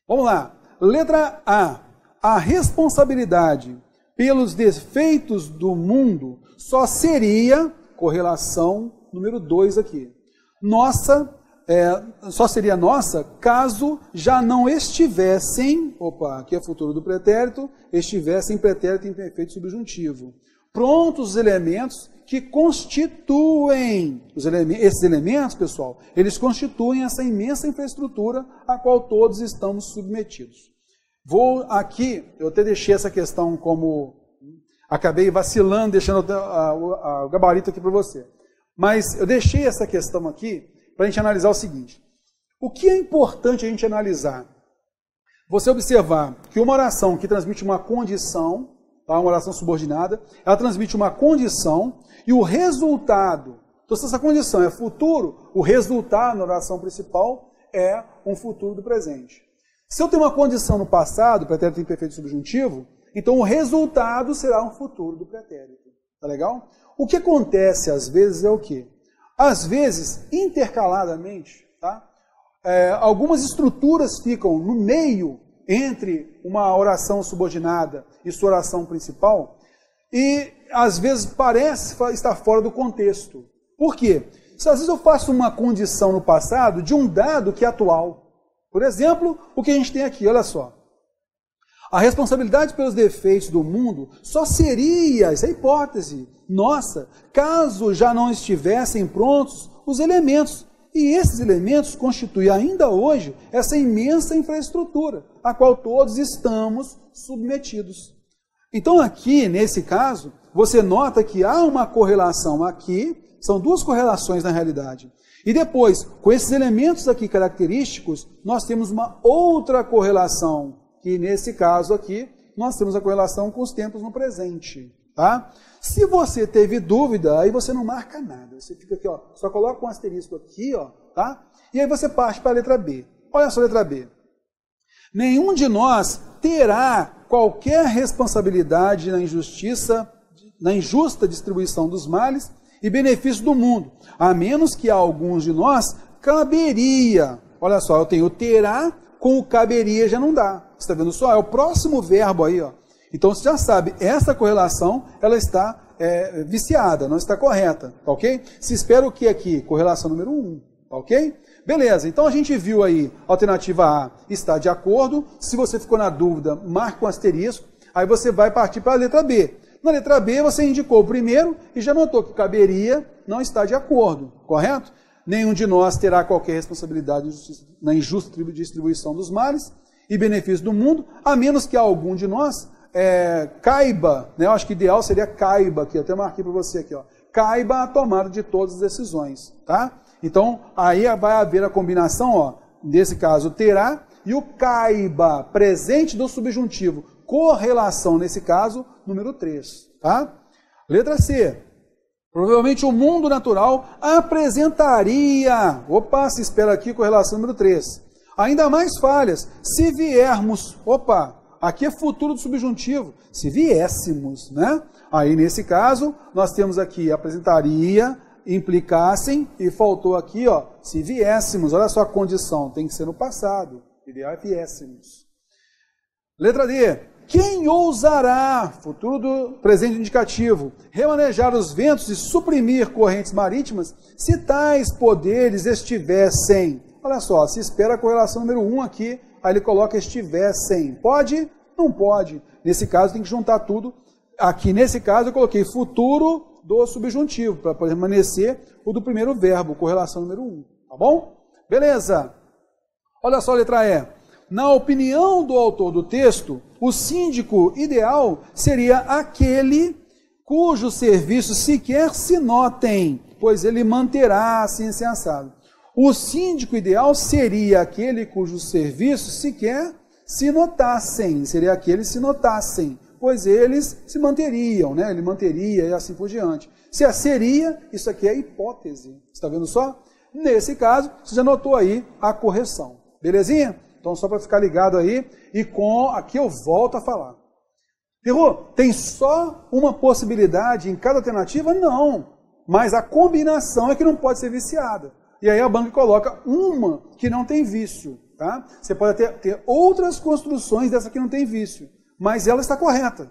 Vamos lá. Letra A. A responsabilidade pelos defeitos do mundo só seria, correlação número 2 aqui, só seria nossa caso já não estivessem, aqui é futuro do pretérito, estivessem pretérito em perfeito subjuntivo. Prontos os elementos que constituem, esses elementos, pessoal, eles constituem essa imensa infraestrutura a qual todos estamos submetidos. Vou aqui, eu até deixei essa questão como, acabei vacilando, deixando o gabarito aqui para você. Mas eu deixei essa questão aqui para a gente analisar o seguinte. O que é importante a gente analisar? você observar que uma oração que transmite uma condição, tá? Uma oração subordinada, ela transmite uma condição e o resultado, então se essa condição é futuro, o resultado na oração principal é um futuro do presente. Se eu tenho uma condição no passado, pretérito imperfeito subjuntivo, então o resultado será um futuro do pretérito. Tá legal? O que acontece às vezes é o quê? Às vezes, intercaladamente, tá? Algumas estruturas ficam no meio entre uma oração subordinada e sua oração principal e às vezes parece estar fora do contexto. Por quê? Se às vezes eu faço uma condição no passado de um dado que é atual. Por exemplo, o que a gente tem aqui, olha só. A responsabilidade pelos defeitos do mundo só seria, essa é a hipótese nossa, caso já não estivessem prontos os elementos. E esses elementos constituem ainda hoje essa imensa infraestrutura, a qual todos estamos submetidos. Então aqui, nesse caso, você nota que há uma correlação aqui, são duas correlações na realidade. E depois, com esses elementos aqui característicos, nós temos uma outra correlação, que nesse caso aqui, nós temos a correlação com os tempos no presente. Tá? Se você teve dúvida, aí você não marca nada. Você fica aqui, ó, só coloca um asterisco aqui, ó, tá? E aí você parte para a letra B. Olha só a letra B. Nenhum de nós terá qualquer responsabilidade na injusta distribuição dos males e benefícios do mundo, a menos que a alguns de nós caberia. Olha só, eu tenho terá, com o caberia já não dá. Você está vendo só? É o próximo verbo aí, ó. Então você já sabe, essa correlação, ela está viciada, não está correta, tá ok? Se espera o que aqui? Correlação número 1, tá ok? Beleza, então a gente viu aí, alternativa A está de acordo. Se você ficou na dúvida, marca um asterisco, aí você vai partir para a letra B. Na letra B você indicou o primeiro e já notou que caberia não está de acordo, correto? Nenhum de nós terá qualquer responsabilidade na injusta distribuição dos males e benefícios do mundo, a menos que algum de nós caiba, né? Eu acho que ideal seria caiba, aqui, eu até marquei para você aqui, ó, caiba a tomada de todas as decisões, tá? Então, aí vai haver a combinação, ó, nesse caso, terá, e o caiba, presente do subjuntivo, correlação, nesse caso, número 3, tá? Letra C. Provavelmente o mundo natural apresentaria, se espera aqui, correlação número 3, ainda mais falhas, se viermos, aqui é futuro do subjuntivo, se viéssemos, né? Aí, nesse caso, nós temos aqui, apresentaria, implicassem, e faltou aqui, ó, se viéssemos, olha só a condição, tem que ser no passado, ideal é viéssemos. Letra D, quem ousará, futuro do presente indicativo, remanejar os ventos e suprimir correntes marítimas, se tais poderes estivessem, olha só, se espera a correlação número 1 aqui, aí ele coloca estivessem, pode? Não pode, nesse caso tem que juntar tudo, aqui nesse caso eu coloquei futuro do subjuntivo, para permanecer o do primeiro verbo, correlação número 1, tá bom? Beleza, olha só a letra E, na opinião do autor do texto, o síndico ideal seria aquele cujos serviços sequer se notem, pois ele manterá assim assado. O síndico ideal seria aquele cujos serviços sequer se notassem, seria aqueles se notassem, pois eles se manteriam, né? Ele manteria e assim por diante. Se a seria, isso aqui é hipótese, está vendo só? Nesse caso, você já notou aí a correção, belezinha? Então só para ficar ligado aí, e aqui eu volto a falar. Terror, tem só uma possibilidade em cada alternativa? Não, mas a combinação é que não pode ser viciada. E aí a banca coloca uma que não tem vício, tá? Você pode ter outras construções dessa que não tem vício, mas ela está correta.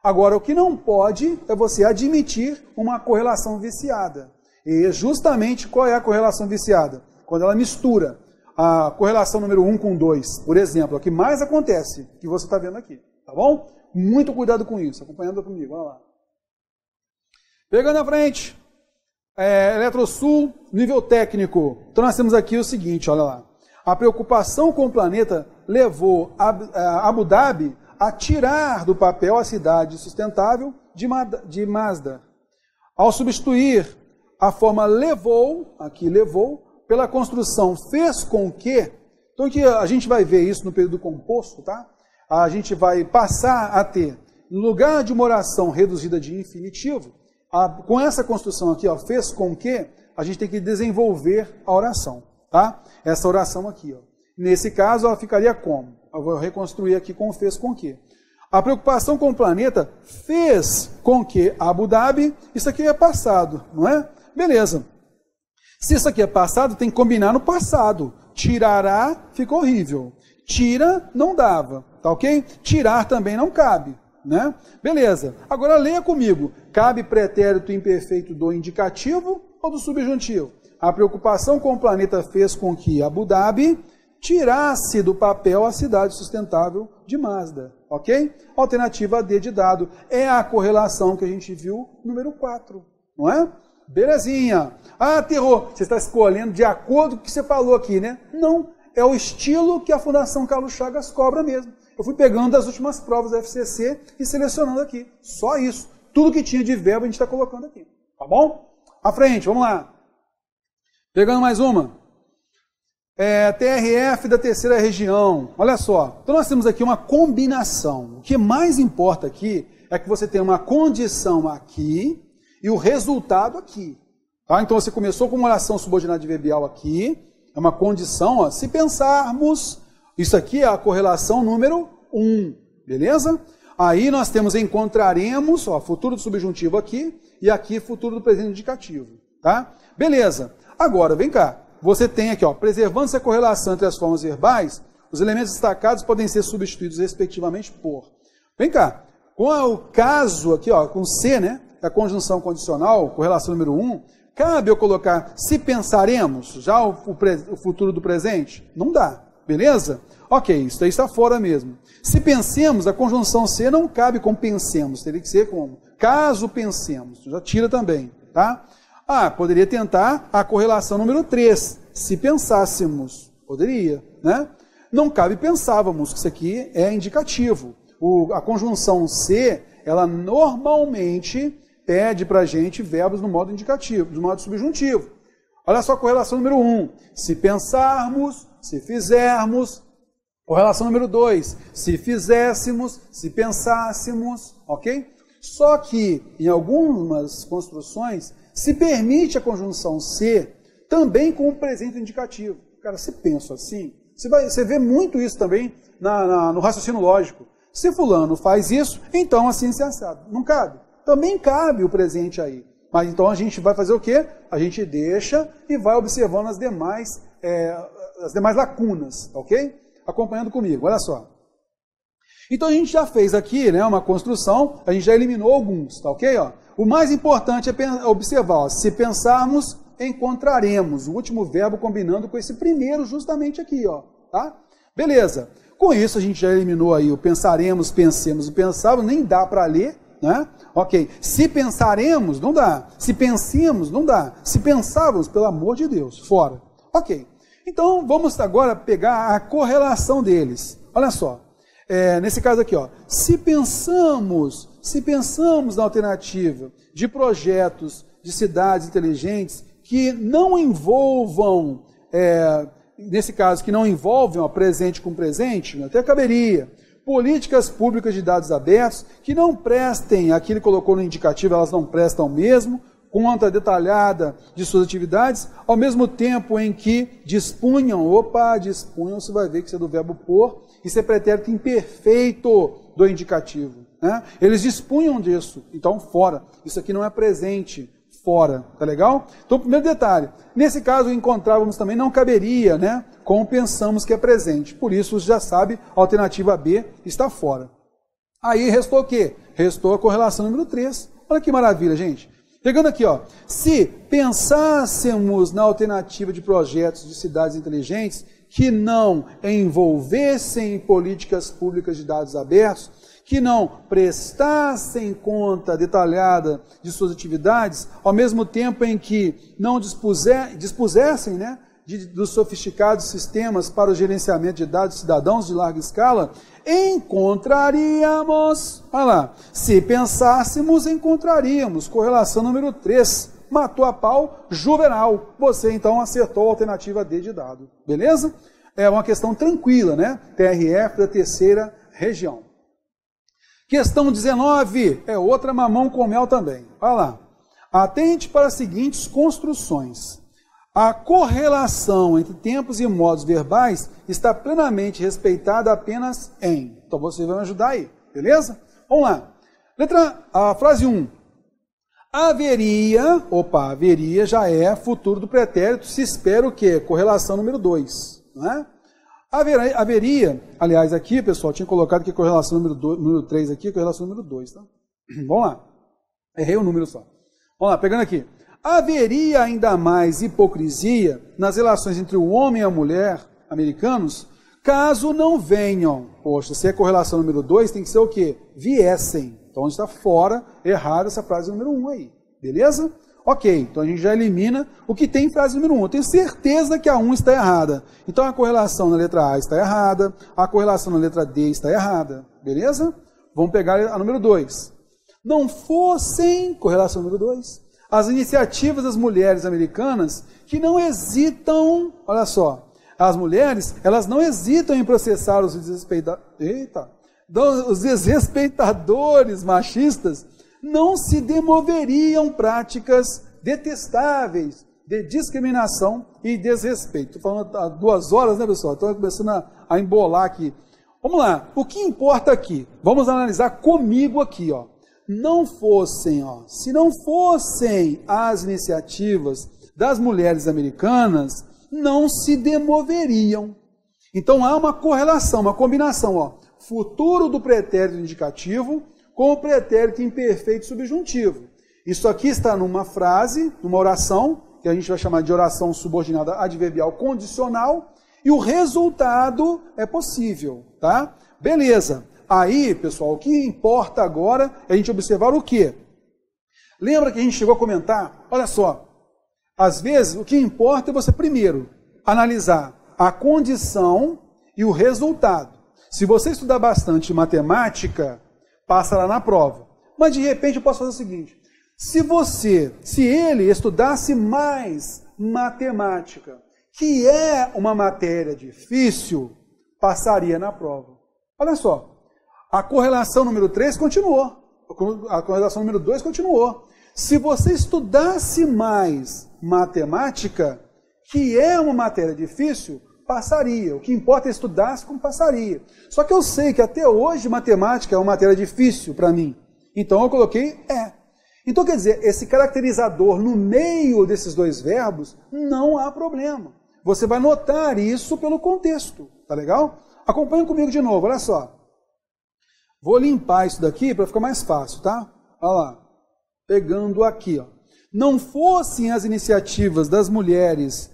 Agora, o que não pode é você admitir uma correlação viciada. E justamente qual é a correlação viciada? Quando ela mistura a correlação número 1 com 2, por exemplo, é o que mais acontece, que você está vendo aqui, tá bom? Muito cuidado com isso, acompanhando comigo, olha lá. Pegando a frente. Eletrosul, nível técnico. Então nós temos aqui o seguinte, olha lá. A preocupação com o planeta levou Abu Dhabi a tirar do papel a cidade sustentável de Mazda. Ao substituir a forma levou, aqui levou, pela construção fez com que, Então aqui a gente vai ver isso no período composto, tá? A gente vai passar a ter, no lugar de uma oração reduzida de infinitivo, com essa construção aqui, ó, fez com que, a gente tem que desenvolver a oração, tá? Essa oração aqui, ó. Nesse caso, ela ficaria como? Eu vou reconstruir aqui com fez com que. A preocupação com o planeta fez com que Abu Dhabi, isso aqui é passado, não é? Beleza. Se isso aqui é passado, tem que combinar no passado. Tirará, fica horrível. Tira, não dava, tá ok? Tirar também não cabe, né? Beleza. Agora leia comigo. Cabe pretérito imperfeito do indicativo ou do subjuntivo? A preocupação com o planeta fez com que Abu Dhabi tirasse do papel a cidade sustentável de Mazda, ok? Alternativa D de dado. É a correlação que a gente viu, número 4, não é? Belezinha. Ah, Terror, você está escolhendo de acordo com o que você falou aqui, né? Não, é o estilo que a Fundação Carlos Chagas cobra mesmo. Eu fui pegando das últimas provas da FCC e selecionando aqui. Só isso. Tudo que tinha de verbo a gente está colocando aqui. Tá bom? À frente, vamos lá. Pegando mais uma. TRF da terceira região. Olha só. Então nós temos aqui uma combinação. O que mais importa aqui é que você tem uma condição aqui e o resultado aqui. Tá? Então você começou com uma oração subordinada adverbial aqui. É uma condição, ó. Se pensarmos, isso aqui é a correlação número 1. Beleza? Aí nós temos encontraremos, ó, futuro do subjuntivo aqui e aqui futuro do presente indicativo. Tá? Beleza. Agora, vem cá. Você tem aqui, ó, preservando-se a correlação entre as formas verbais, os elementos destacados podem ser substituídos respectivamente por. Vem cá, com o caso aqui, ó, com C, né, da conjunção condicional, correlação número 1, cabe eu colocar se pensaremos, já o futuro do presente? Não dá, beleza? Ok, isso aí está fora mesmo. Se pensemos, a conjunção C não cabe com pensemos, teria que ser como? Caso pensemos, já tira também, tá? Ah, poderia tentar a correlação número 3. Se pensássemos, poderia, né? Não cabe pensávamos, que isso aqui é indicativo. A conjunção C, ela normalmente pede para a gente verbos no modo indicativo, no modo subjuntivo. Olha só a correlação número 1. Se pensarmos, se fizermos. Correlação número 2. Se fizéssemos, se pensássemos, ok? Só que, em algumas construções, se permite a conjunção C também com o presente indicativo. Cara, se pensa assim, você vê muito isso também no raciocínio lógico. Se fulano faz isso, então assim se assado. Não cabe. Também cabe o presente aí. Mas então a gente vai fazer o quê? A gente deixa e vai observando as demais lacunas, ok? Acompanhando comigo, olha só. Então a gente já fez aqui, né, uma construção, a gente já eliminou alguns, tá ok? Ó? O mais importante é observar, ó, se pensarmos, encontraremos. O último verbo combinando com esse primeiro justamente aqui, ó, tá? Beleza. Com isso a gente já eliminou aí o pensaremos, pensemos e pensávamos, nem dá para ler, né? Ok. Se pensaremos, não dá. Se pensemos, não dá. Se pensávamos, pelo amor de Deus, fora. Ok. Então vamos agora pegar a correlação deles. Olha só. Nesse caso aqui, ó, se pensamos na alternativa de projetos de cidades inteligentes que não envolvam, nesse caso, que não envolvem, ó, presente com presente, até caberia, políticas públicas de dados abertos que não prestem, aqui ele colocou no indicativo, elas não prestam mesmo, conta detalhada de suas atividades, ao mesmo tempo em que dispunham, você vai ver que isso é do verbo por, isso é pretérito imperfeito do indicativo, né? Eles dispunham disso, então fora, isso aqui não é presente, fora, tá legal? Então, primeiro detalhe, nesse caso encontrávamos também, não caberia, né? Como pensamos que é presente, por isso você já sabe, a alternativa B está fora. Aí restou o quê? Restou a correlação número 3, olha que maravilha, gente. Pegando aqui, ó, se pensássemos na alternativa de projetos de cidades inteligentes que não envolvessem políticas públicas de dados abertos, que não prestassem conta detalhada de suas atividades, ao mesmo tempo em que não dispusessem, né, dos sofisticados sistemas para o gerenciamento de dados de cidadãos de larga escala, encontraríamos, olha lá, se pensássemos, encontraríamos, correlação número 3, matou a pau, Juvenal, você então acertou a alternativa D de dado, beleza? é uma questão tranquila, né? TRF da terceira região. Questão 19, é outra mamão com mel também. Olha lá. Atente para as seguintes construções. A correlação entre tempos e modos verbais está plenamente respeitada apenas em. Então você vai me ajudar aí, beleza? Vamos lá. A frase 1. Haveria já é futuro do pretérito, se espera o quê? Correlação número 2, não é? Haveria, aliás, aqui, pessoal, tinha colocado aqui correlação número 3 aqui, correlação número 2, tá? Vamos lá. Errei o número só. Vamos lá, pegando aqui. Haveria ainda mais hipocrisia nas relações entre o homem e a mulher americanos, caso não venham. Poxa, se é correlação número 2, tem que ser o quê? Viessem. Então está fora, errado essa frase número 1 aí. Beleza? Ok, então a gente já elimina o que tem em frase número 1. Eu tenho certeza que a 1 está errada. Então a correlação na letra A está errada, a correlação na letra D está errada. Beleza? Vamos pegar a número 2. Não fossem, correlação número 2, as iniciativas das mulheres americanas que não hesitam, olha só, as mulheres, elas não hesitam em processar os desrespeitadores machistas, não se demoveriam práticas detestáveis de discriminação e desrespeito. Estou falando há 2 horas, né, pessoal? Estou começando a embolar aqui. Vamos lá, o que importa aqui? Vamos analisar comigo aqui, ó. Se não fossem as iniciativas das mulheres americanas, não se demoveriam. Então há uma correlação, uma combinação, ó. Futuro do pretérito indicativo com o pretérito imperfeito subjuntivo. Isso aqui está numa frase, numa oração, que a gente vai chamar de oração subordinada adverbial condicional, e o resultado é possível, tá? Beleza. Aí, pessoal, o que importa agora é a gente observar o quê? Lembra que a gente chegou a comentar? Olha só, às vezes o que importa é você primeiro analisar a condição e o resultado. Se você estudar bastante matemática, passa lá na prova. Mas de repente eu posso fazer o seguinte, se ele estudasse mais matemática, que é uma matéria difícil, passaria na prova. Olha só, a correlação número 3 continuou, a correlação número 2 continuou. Se você estudasse mais matemática, que é uma matéria difícil, passaria. O que importa é estudasse como passaria. Só que eu sei que até hoje matemática é uma matéria difícil para mim. Então eu coloquei é. Então quer dizer, esse caracterizador no meio desses 2 verbos, não há problema. Você vai notar isso pelo contexto. Tá legal? Acompanha comigo de novo, olha só. Vou limpar isso daqui para ficar mais fácil, tá? Olha lá. Pegando aqui, ó. Não fossem as iniciativas das mulheres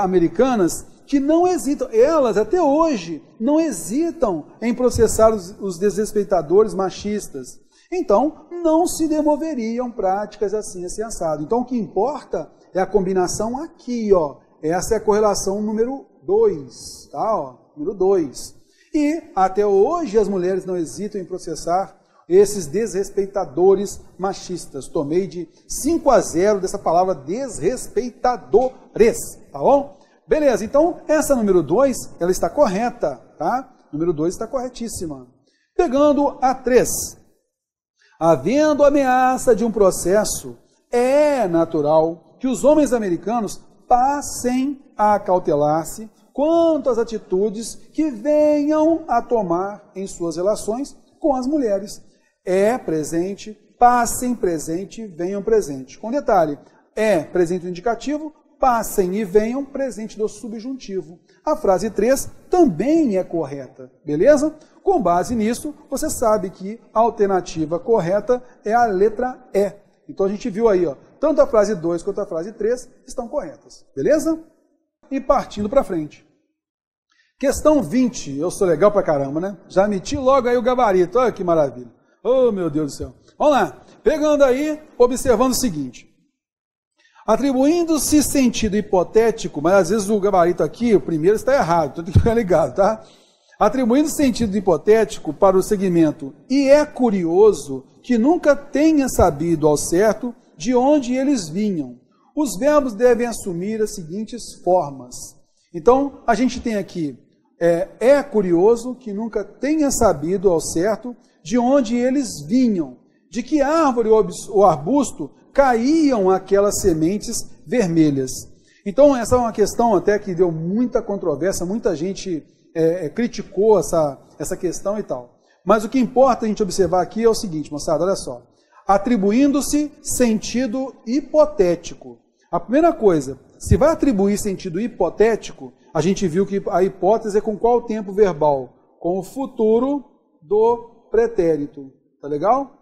americanas que não hesitam, elas até hoje não hesitam em processar os desrespeitadores machistas. Então, não se demoveriam práticas assim, assim, assado. Então, o que importa é a combinação aqui, ó. Essa é a correlação número 2, tá? Ó, número 2. E, até hoje, as mulheres não hesitam em processar esses desrespeitadores machistas. Tomei de 5-0 dessa palavra desrespeitadores, tá bom? Beleza, então, essa número 2, ela está correta, tá? Número 2 está corretíssima. Pegando a 3. Havendo ameaça de um processo, é natural que os homens americanos passem a acautelar-se quanto às atitudes que venham a tomar em suas relações com as mulheres. É presente, passem presente, venham presente. Com detalhe, é presente do indicativo, passem e venham presente do subjuntivo. A frase 3 também é correta, beleza? Com base nisso, você sabe que a alternativa correta é a letra E. Então a gente viu aí, ó, tanto a frase 2 quanto a frase 3 estão corretas, beleza? E partindo para frente. Questão 20, eu sou legal pra caramba, né? Já meti logo aí o gabarito, olha que maravilha. Oh, meu Deus do céu. Vamos lá, pegando aí, observando o seguinte. Atribuindo-se sentido hipotético, mas às vezes o gabarito aqui, o primeiro está errado, então tem que ficar ligado, tá? Atribuindo sentido hipotético para o segmento, e é curioso que nunca tenha sabido ao certo de onde eles vinham. Os verbos devem assumir as seguintes formas. Então, a gente tem aqui, é curioso que nunca tenha sabido ao certo de onde eles vinham, de que árvore ou arbusto caíam aquelas sementes vermelhas. Então, essa é uma questão até que deu muita controvérsia, muita gente criticou essa questão e tal. Mas o que importa a gente observar aqui é o seguinte, moçada, olha só. Atribuindo-se sentido hipotético. A primeira coisa, se vai atribuir sentido hipotético, a gente viu que a hipótese é com qual tempo verbal? Com o futuro do pretérito. Tá legal?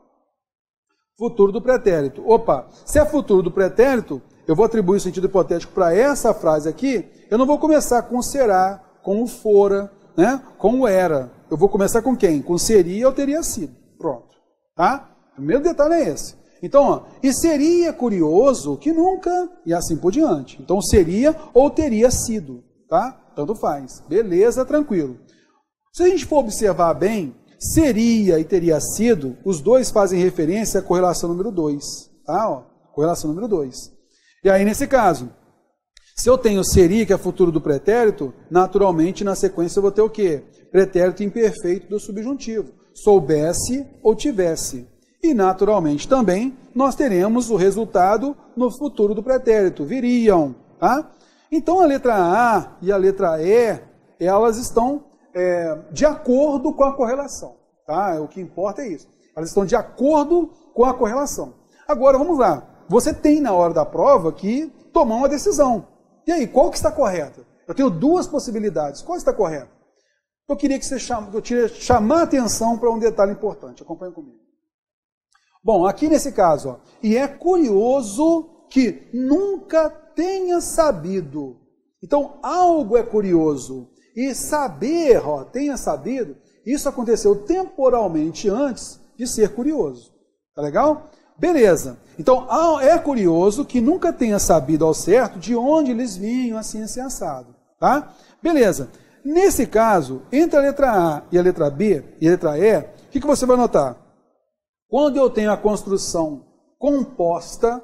Futuro do pretérito. Opa, se é futuro do pretérito, eu vou atribuir o sentido hipotético para essa frase aqui, eu não vou começar com será, com o fora, né? Com o era. Eu vou começar com quem? Com seria ou teria sido. Pronto. Tá? O primeiro detalhe é esse. Então, ó, e seria curioso que nunca, e assim por diante. Então, seria ou teria sido, tá? Tanto faz. Beleza, tranquilo. Se a gente for observar bem, seria e teria sido, os dois fazem referência à correlação número 2, tá? Ó, correlação número 2. E aí, nesse caso, se eu tenho seria, que é futuro do pretérito, naturalmente, na sequência, eu vou ter o quê? Pretérito imperfeito do subjuntivo. Soubesse ou tivesse. E, naturalmente, também, nós teremos o resultado no futuro do pretérito. Viriam. Tá? Então, a letra A e a letra E, elas estão de acordo com a correlação. Tá? O que importa é isso. Elas estão de acordo com a correlação. Agora, vamos lá. Você tem, na hora da prova, que tomar uma decisão. E aí, qual que está correta? Eu tenho duas possibilidades. Qual está correta? Eu queria que você chamar a atenção para um detalhe importante. Acompanhe comigo. Bom, aqui nesse caso, ó, e é curioso que nunca tenha sabido. Então, algo é curioso. E saber, ó, tenha sabido, isso aconteceu temporalmente antes de ser curioso. Tá legal? Beleza. Então, é curioso que nunca tenha sabido ao certo de onde eles vinham assim assado. Tá? Beleza. Nesse caso, entre a letra A e a letra B e a letra E, o que você vai notar? Quando eu tenho a construção composta,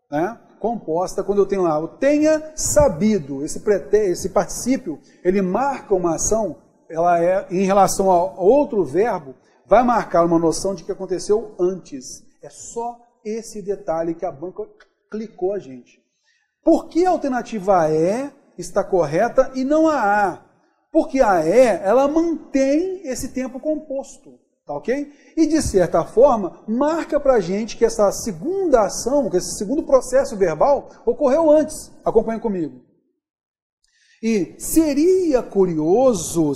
né? Composta, quando eu tenho lá o tenha sabido, esse particípio, ele marca uma ação, ela é em relação a outro verbo, vai marcar uma noção de que aconteceu antes. É só esse detalhe que a banca clicou a gente. Por que a alternativa E está correta e não a A? Porque a E, ela mantém esse tempo composto. Tá ok? E, de certa forma, marca para a gente que essa segunda ação, que esse segundo processo verbal, ocorreu antes. Acompanhe comigo. E seria curioso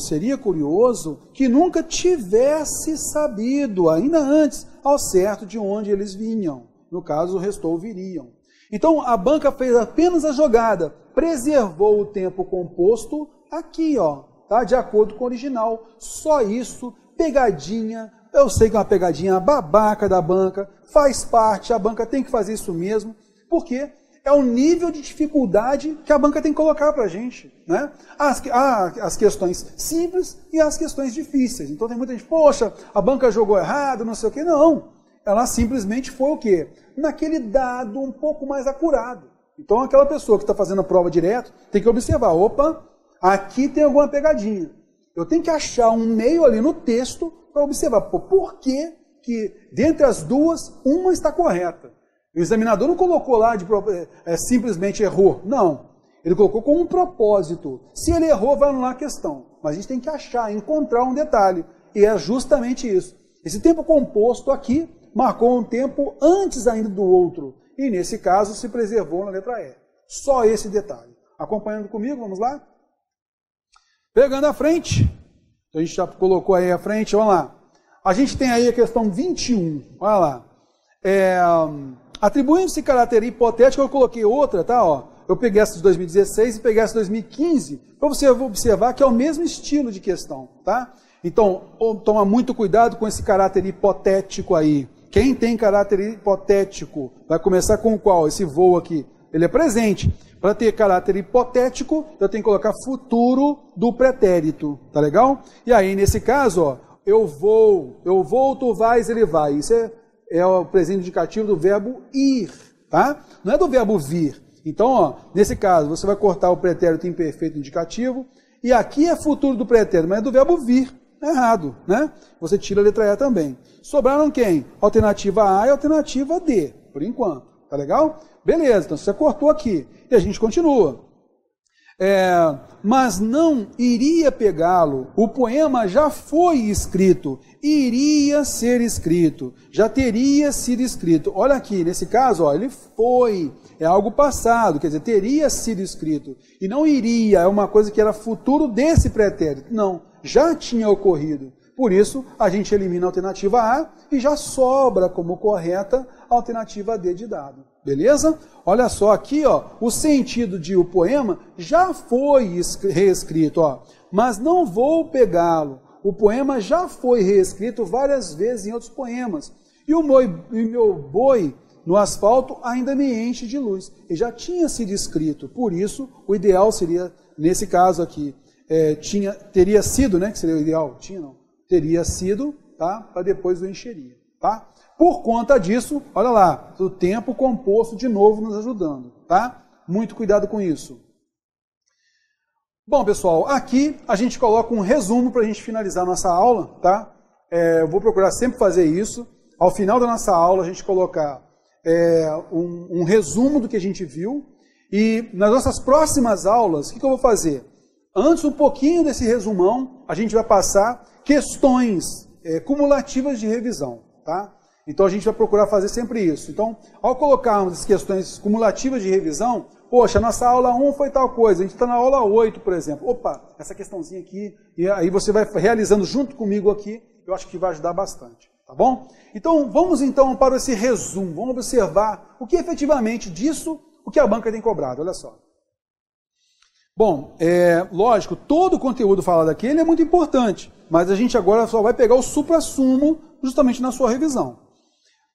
que nunca tivesse sabido, ainda antes, ao certo de onde eles vinham. No caso, o restou viriam. Então, a banca fez apenas a jogada, preservou o tempo composto aqui, ó, tá? De acordo com o original. Só isso. Pegadinha, eu sei que é uma pegadinha babaca da banca, faz parte, a banca tem que fazer isso mesmo, porque é o nível de dificuldade que a banca tem que colocar para a gente. Né? As questões simples e as questões difíceis. Então tem muita gente, poxa, a banca jogou errado, não sei o quê. Não, ela simplesmente foi o quê? Naquele dado um pouco mais acurado. Então aquela pessoa que está fazendo a prova direto tem que observar, opa, aqui tem alguma pegadinha. Eu tenho que achar um meio ali no texto para observar por que dentre as duas, uma está correta. O examinador não colocou lá simplesmente errou. Não. Ele colocou com um propósito. Se ele errou, vai anular a questão. Mas a gente tem que achar, encontrar um detalhe. E é justamente isso. Esse tempo composto aqui marcou um tempo antes ainda do outro. E nesse caso se preservou na letra E. Só esse detalhe. Acompanhando comigo, vamos lá? Pegando a frente, então a gente já colocou aí a frente, vamos lá. A gente tem aí a questão 21, olha lá. Atribuindo-se caráter hipotético, eu coloquei outra, tá? Ó, eu peguei essa de 2016 e peguei essa de 2015, para você observar que é o mesmo estilo de questão, tá? Então, toma muito cuidado com esse caráter hipotético aí. Quem tem caráter hipotético vai começar com qual? Esse voo aqui, ele é presente. Para ter caráter hipotético, eu tenho que colocar futuro do pretérito, tá legal? E aí, nesse caso, ó, eu vou, tu vais, ele vai. Isso é o presente indicativo do verbo ir, tá? Não é do verbo vir. Então, ó, nesse caso, você vai cortar o pretérito imperfeito indicativo, e aqui é futuro do pretérito, mas é do verbo vir. É errado, né? Você tira a letra E também. Sobraram quem? Alternativa A e alternativa D, por enquanto. Tá legal? Beleza, então você cortou aqui. E a gente continua. Mas não iria pegá-lo. O poema já foi escrito. Iria ser escrito. Já teria sido escrito. Olha aqui, nesse caso, ó, ele foi. É algo passado, quer dizer, teria sido escrito. E não iria, é uma coisa que era futuro desse pretérito. Não, já tinha ocorrido. Por isso, a gente elimina a alternativa A e já sobra como correta a alternativa D de dado. Beleza? Olha só aqui, ó, o sentido de o poema já foi reescrito, ó, mas não vou pegá-lo. O poema já foi reescrito várias vezes em outros poemas. E o meu boi no asfalto ainda me enche de luz. Ele já tinha sido escrito, por isso o ideal seria, nesse caso aqui, teria sido, né, que seria o ideal, teria sido, tá, para depois o encheria, tá? Por conta disso, olha lá, o tempo composto de novo nos ajudando, tá? Muito cuidado com isso. Bom, pessoal, aqui a gente coloca um resumo para a gente finalizar a nossa aula, tá? Eu vou procurar sempre fazer isso. Ao final da nossa aula, a gente colocar um resumo do que a gente viu. E nas nossas próximas aulas, o que eu vou fazer? Antes, um pouquinho desse resumão, a gente vai passar questões cumulativas de revisão, tá? Então a gente vai procurar fazer sempre isso. Então, ao colocarmos as questões cumulativas de revisão, poxa, nossa aula 1 foi tal coisa, a gente está na aula 8, por exemplo. Opa, essa questãozinha aqui, e aí você vai realizando junto comigo aqui, eu acho que vai ajudar bastante, tá bom? Então, vamos então para esse resumo, vamos observar o que efetivamente disso, o que a banca tem cobrado, olha só. Bom, lógico, todo o conteúdo falado aqui ele é muito importante, mas a gente agora só vai pegar o suprassumo justamente na sua revisão.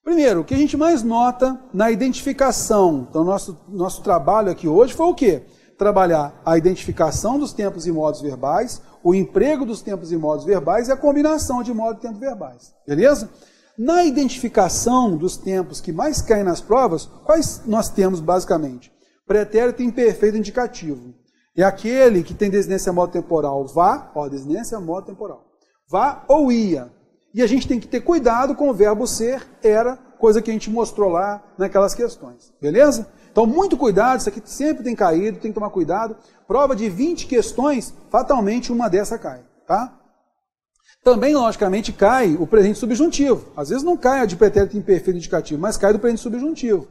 Primeiro, o que a gente mais nota na identificação, então nosso trabalho aqui hoje foi o quê? Trabalhar a identificação dos tempos e modos verbais, o emprego dos tempos e modos verbais e a combinação de modo e tempo verbais, beleza? Na identificação dos tempos que mais caem nas provas, quais nós temos basicamente? Pretérito imperfeito indicativo. É aquele que tem desinência modo temporal vá, ó, desinência modo temporal, vá ou ia. E a gente tem que ter cuidado com o verbo ser, era, coisa que a gente mostrou lá naquelas questões. Beleza? Então, muito cuidado, isso aqui sempre tem caído, tem que tomar cuidado. Prova de 20 questões, fatalmente uma dessa cai. Tá? Também, logicamente, cai o presente subjuntivo. Às vezes não cai a de pretérito imperfeito indicativo, mas cai do presente subjuntivo.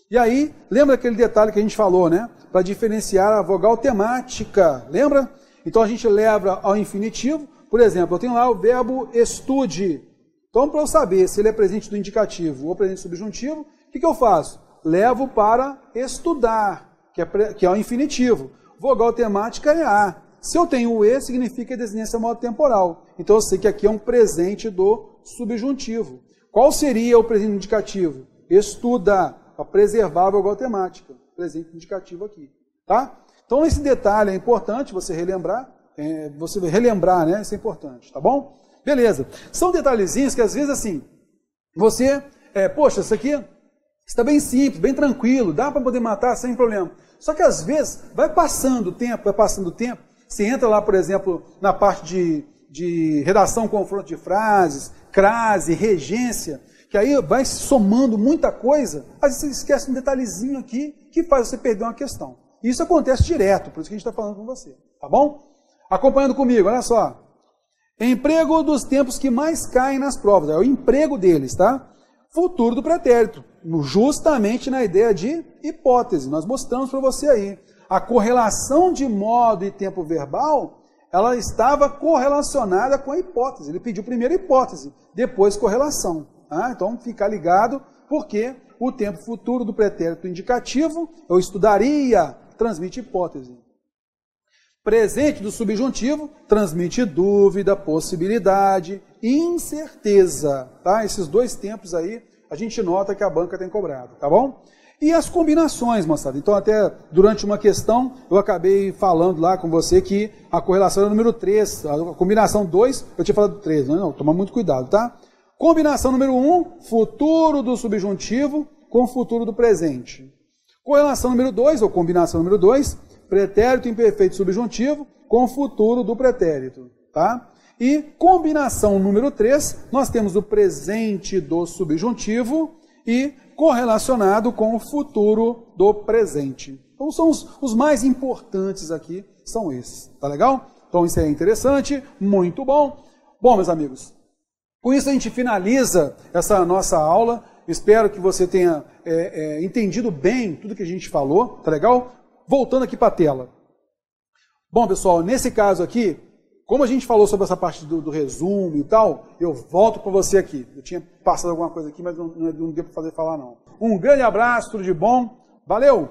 E aí, lembra aquele detalhe que a gente falou, né? Para diferenciar a vogal temática. Lembra? Então, a gente leva ao infinitivo. Por exemplo, eu tenho lá o verbo estude. Então, para eu saber se ele é presente do indicativo ou presente subjuntivo, o que eu faço? Levo para estudar, que é o infinitivo. Vogal temática é a. Se eu tenho o e, significa desinência modo temporal. Então, eu sei que aqui é um presente do subjuntivo. Qual seria o presente indicativo? Estuda, para preservar a vogal temática. Presente indicativo aqui. Tá? Então, esse detalhe é importante você relembrar. Né? Isso é importante, tá bom? Beleza. São detalhezinhos que às vezes assim, você, poxa, isso aqui está bem simples, bem tranquilo, dá para poder matar sem problema. Só que às vezes vai passando o tempo, você entra lá, por exemplo, na parte de redação, confronto de frases, crase, regência, que aí vai se somando muita coisa, às vezes você esquece um detalhezinho aqui que faz você perder uma questão. Isso acontece direto, por isso que a gente está falando com você, tá bom? Acompanhando comigo, olha só. Emprego dos tempos que mais caem nas provas. É o emprego deles, tá? Futuro do pretérito. Justamente na ideia de hipótese. Nós mostramos para você aí. A correlação de modo e tempo verbal, ela estava correlacionada com a hipótese. Ele pediu primeiro hipótese, depois correlação. Tá? Então, fica ligado, porque o tempo futuro do pretérito indicativo, eu estudaria, transmite hipótese. Presente do subjuntivo transmite dúvida, possibilidade, incerteza. Tá? Esses dois tempos aí a gente nota que a banca tem cobrado, tá bom? E as combinações, moçada. Então até durante uma questão eu acabei falando lá com você que a correlação era o número 3, a combinação 2, eu tinha falado 3, não, toma muito cuidado, tá? Combinação número 1, futuro do subjuntivo com futuro do presente. Correlação número 2, ou combinação número 2, pretérito imperfeito subjuntivo com o futuro do pretérito. Tá? E combinação número 3, nós temos o presente do subjuntivo e correlacionado com o futuro do presente. Então são os mais importantes aqui, são esses. Tá legal? Então isso é interessante, muito bom. Bom, meus amigos, com isso a gente finaliza essa nossa aula. Espero que você tenha entendido bem tudo que a gente falou, tá legal? Voltando aqui para a tela. Bom, pessoal, nesse caso aqui, como a gente falou sobre essa parte do resumo e tal, eu volto para você aqui. Eu tinha passado alguma coisa aqui, mas não deu para falar não. Um grande abraço, tudo de bom. Valeu!